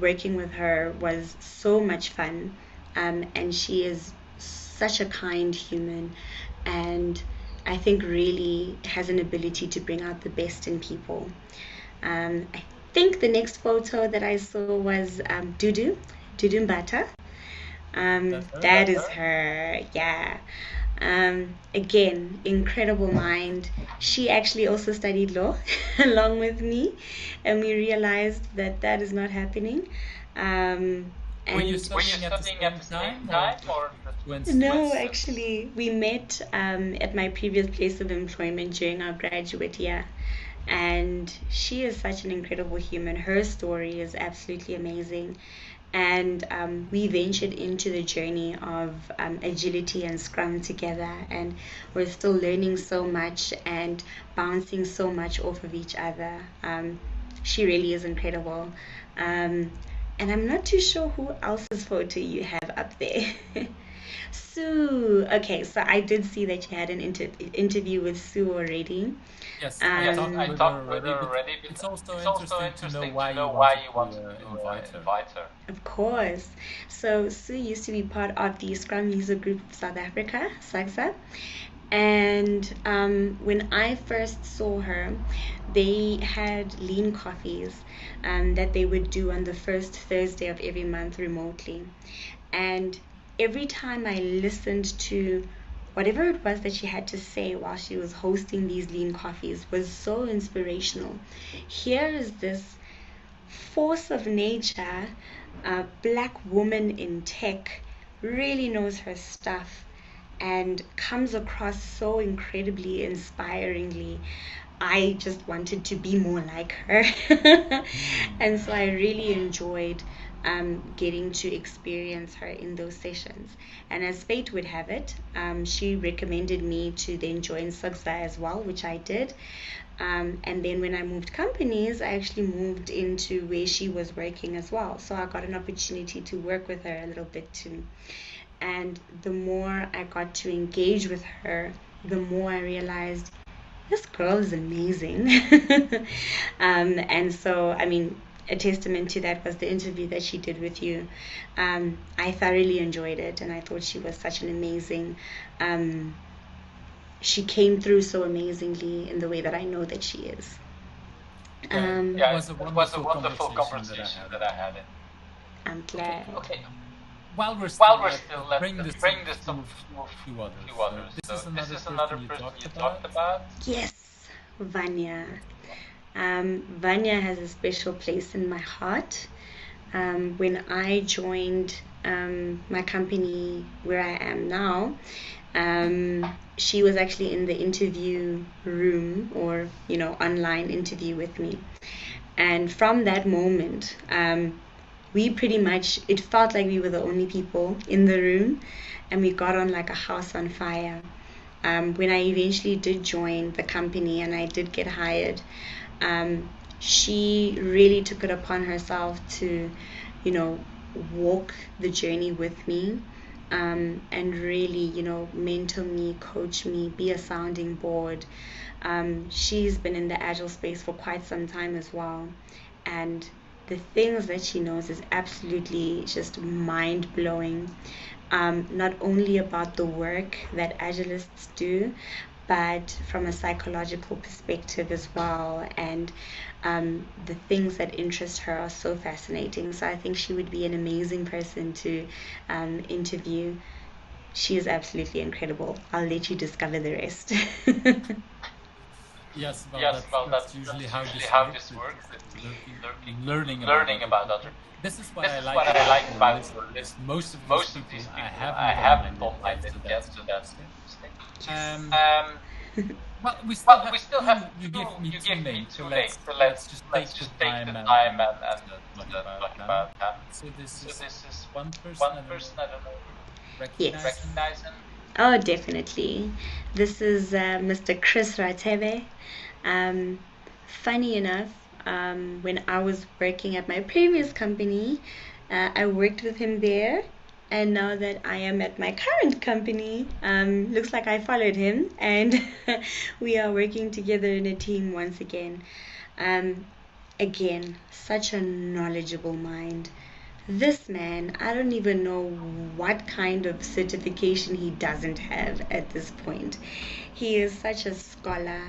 working with her was so much fun. And she is such a kind human, and I think really has an ability to bring out the best in people. I think the next photo that I saw was Dudu Mbata. That's her. That is her, yeah. Again, incredible mind. She actually also studied law along with me, and we realized that that is not happening. Um, Were you and Were you studying at the studying at same the same time or time or no, coincidence? actually, we met at my previous place of employment during our graduate year. And she is such an incredible human. Her story is absolutely amazing. And we ventured into the journey of agility and Scrum together. And we're still learning so much and bouncing so much off of each other. She really is incredible. And I'm not too sure who else's photo you have up there. Sue. Okay, so I did see that you had an interview with Sue already. Yes, I Yes, talked I Um, with her talked with already, her but already, but it's also it's also interesting to know interesting why to you know why wanted you to wanted to invite her. invite her. of course. So Sue used to be part of the Scrum User Group of South Africa, SAGSA. And when I first saw her, they had lean coffees that they would do on the first Thursday of every month remotely. And every time I listened to whatever it was that she had to say while she was hosting these lean coffees was so inspirational. Here is this force of nature, a black woman in tech, really knows her stuff and comes across so incredibly inspiringly. I just wanted to be more like her. And so I really enjoyed getting to experience her in those sessions. And as fate would have it, she recommended me to then join SAGSA as well, which I did. And then when I moved companies, I actually moved into where she was working as well. So I got an opportunity to work with her a little bit too. And the more I got to engage with her, the more I realized this girl is amazing. And so, I mean, a testament to that was the interview that she did with you. I thoroughly enjoyed it, and I thought she was such an amazing. She came through so amazingly in the way that I know that she is. Yeah, it Yeah, was a it was a wonderful wonderful conversation that I conversation had. that I had. I'm Okay, glad. Okay, while we're while still we're at still it, at bring it, this up bring this to up a to a few others. few So others. this So is this another is another person you person talked you about. talked about. Yes, Vanya. Vanya has a special place in my heart. When I joined my company where I am now, she was actually in the interview room or, online interview with me. And from that moment, we pretty much, it felt like we were the only people in the room, and we got on like a house on fire. When I eventually did join the company and I did get hired, she really took it upon herself to, you know, walk the journey with me, and really, mentor me, coach me, be a sounding board. She's been in the agile space for quite some time as well. And the things that she knows is absolutely just mind blowing. Not only about the work that agilists do, but from a psychological perspective as well. And the things that interest her are so fascinating. So I think she would be an amazing person to interview. She is absolutely incredible. I'll let you discover the rest. Yes, well, Yes, well, that's usually that's how usually this how works. this It's works. It's lurking, learning about learning other about other. people. This is what This I is like what I about like your about list. your list. Is most of these Most of these people I people I haven't on my haven't list on my yet, so list that's yet, so that's interesting. interesting. Yes. Um, well, we still Well, have we still have two. You two. gave me You two gave me names, so two names, let's so let's just let's take the just take the time time and talk to about talk them. about them. So this So is this is one person. one I don't know person. I don't know. Yes. recognize him. Recognize him? Oh, definitely. This is Mr. Chris Ratebe. Um, Funny enough, when I was working at my previous company, I worked with him there. And now that I am at my current company, looks like I followed him, and we are working together in a team once again. Um, Again, such a knowledgeable mind. This man, I don't even know what kind of certification he doesn't have at this point. He is such a scholar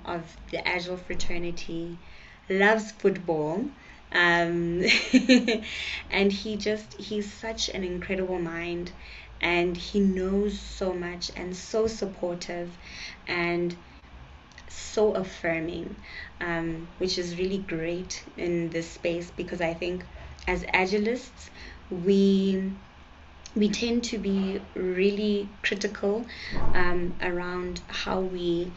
of the Agile fraternity, loves football, um, and he's such an incredible mind, and he knows so much and so supportive and so affirming, which is really great in this space because I think as agilists, we we tend to be really critical around how we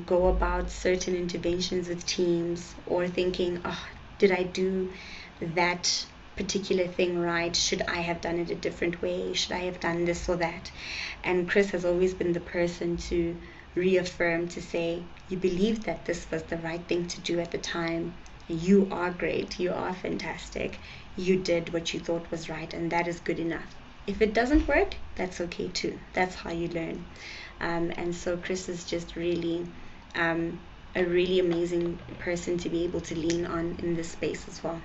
go about certain interventions with teams, or thinking, oh, did I do that particular thing right? Should I have done it a different way? Should I have done this or that? And Chris has always been the person to reaffirm, to say, you believe that this was the right thing to do at the time. You are great. You are fantastic. You did what you thought was right, and that is good enough. if it doesn't work, that's okay too. That's how you learn. And so Chris is just really a really amazing person to be able to lean on in this space as well.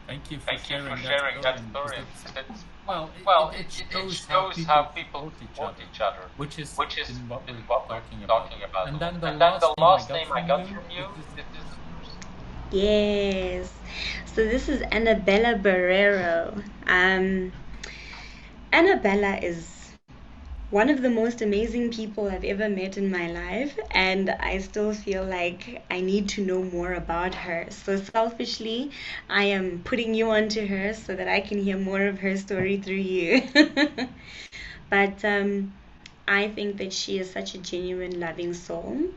Thank you for Thank you for sharing sharing that that story. story. It's, Well, it it shows shows how how people people support support each each other, other, which is which is in what in we're what we're talking about. talking about. And then the And then the last name I last got name I from got you, from you this is this person. Yes. So this is Annabella Barrero. Annabella is one of the most amazing people I've ever met in my life, and I still feel like I need to know more about her. So selfishly, I am putting you onto her so that I can hear more of her story through you. But I think that she is such a genuine, loving soul,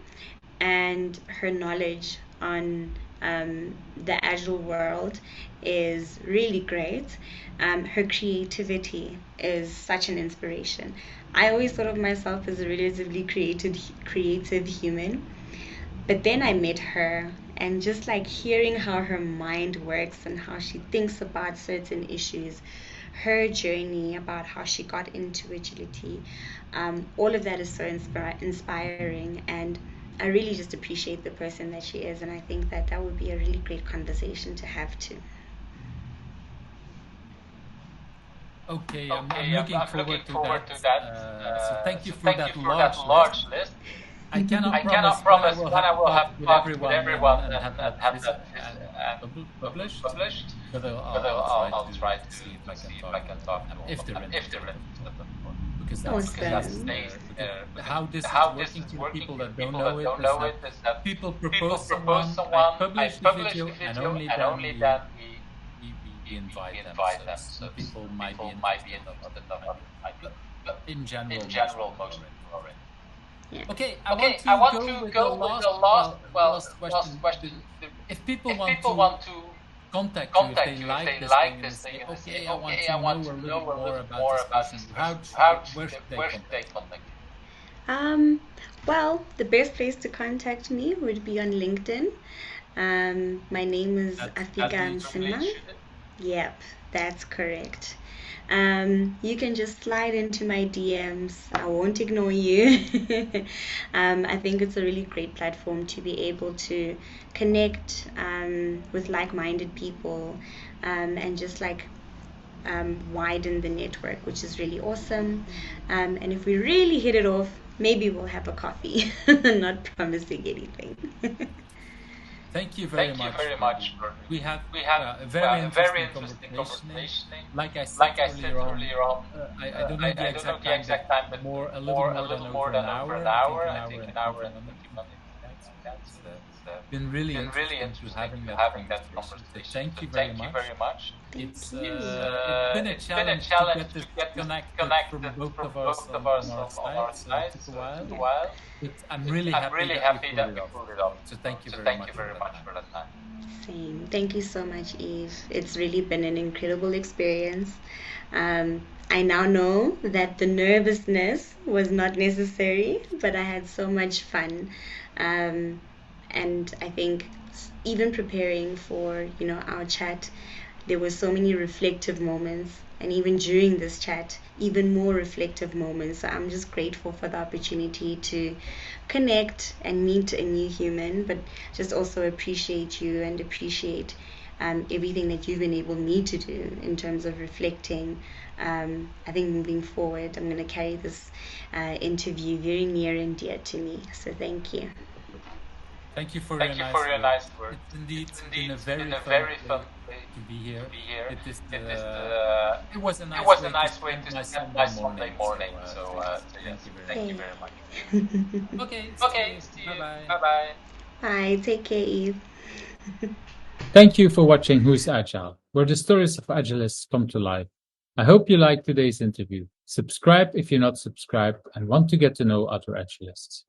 and her knowledge on the agile world is really great. Her creativity is such an inspiration. I always thought of myself as a relatively creative human, but then I met her, and just like hearing how her mind works and how she thinks about certain issues, her journey about how she got into agility, all of that is so inspiring. And I really just appreciate the person that she is, and I think that that would be a really great conversation to have too. okay. I'm Okay, looking I'm looking forward to forward that. to that. So thank you So for thank you that for that large list. large list. I cannot I promise cannot when I promise will when have I will have talked with talked with everyone everyone and have and that have visit that and and published, published. but But I'll try I'll try to see if to I can see if I talk to can all talk of to them all if of they're them if interested, they're of course, interested, of course. because that Because that stays Awesome. stays there. Because there. Because how this is how this working is to the working people to the that don't people know that it don't is know that it is that people people propose propose someone, I someone, I publish the publish the video, and video, only and then only then we we invite them. So invite them. So some people might be people might be interested, of interested, others of might be others not. might be But not. But in general, in most general, people most are people are in. interested. Yeah. Okay, I want Okay, I to want go to with the go with last, the last, last last question. question. If people If want people to want to contact you, if they contact you, if like they this thing like and they this thing say, and they say, okay, I want okay, to I want know a to little know bit a more little about more this about person, this person, where should they where should they contact you? contact you? Well, the best place to contact me would be on LinkedIn. My name is Afika Msimang. Yep, that's correct. You can just slide into my DMs. I won't ignore you. I think it's a really great platform to be able to connect with like-minded people, and just like widen the network, which is really awesome. And if we really hit it off, maybe we'll have a coffee. Not promising anything. Thank you very Thank you much, very Brene. much, Brene. We had We had a very a very interesting interesting conversation. conversation. Like I said Like I said earlier on, earlier on, I don't know the I don't know exact the time, but exact time, but a little more more a than little over more an than over an hour. I think hour. an I hour think and an hour 20 and minutes, 20 something minutes, like that. something So like that. it's So it's been really been really interesting to interesting having to that having that conversation. So conversation. thank So you very thank you much. very much. Thank you. It's been a It's been a challenge to challenge get this to get this connected from connected both from of us both of on us our on side, our so it side, took a so it took while. a while. But I'm really I'm happy really that we happy pulled that it we off. pulled it off. So thank you So very thank much you for very that much time. for that time. Same. Thank you so much, Eve. It's really been an incredible experience. I now know that the nervousness was not necessary, but I had so much fun. Um, and I think even preparing for, our chat, there were so many reflective moments, and even during this chat, even more reflective moments. So I'm just grateful for the opportunity to connect and meet a new human, but just also appreciate you and appreciate everything that you've enabled me to do in terms of reflecting. I think moving forward, I'm going to carry this interview very near and dear to me. So thank you. Thank you for your Thank you for nice your words. nice words. It's indeed It's been indeed a been very a fun very fun way way to be to here. be here. It is It is it was a it nice was a way to nice way spend to my spend Sunday my Sunday morning. morning. So yes, So thank yes, you very thank much. you very much. Okay, see Okay, you. see Bye you. bye. Bye bye. Bye. Take care, Eve. Thank you for watching Who's Agile, where the stories of agilists come to life. I hope you liked today's interview. Subscribe if you're not subscribed and want to get to know other agilists.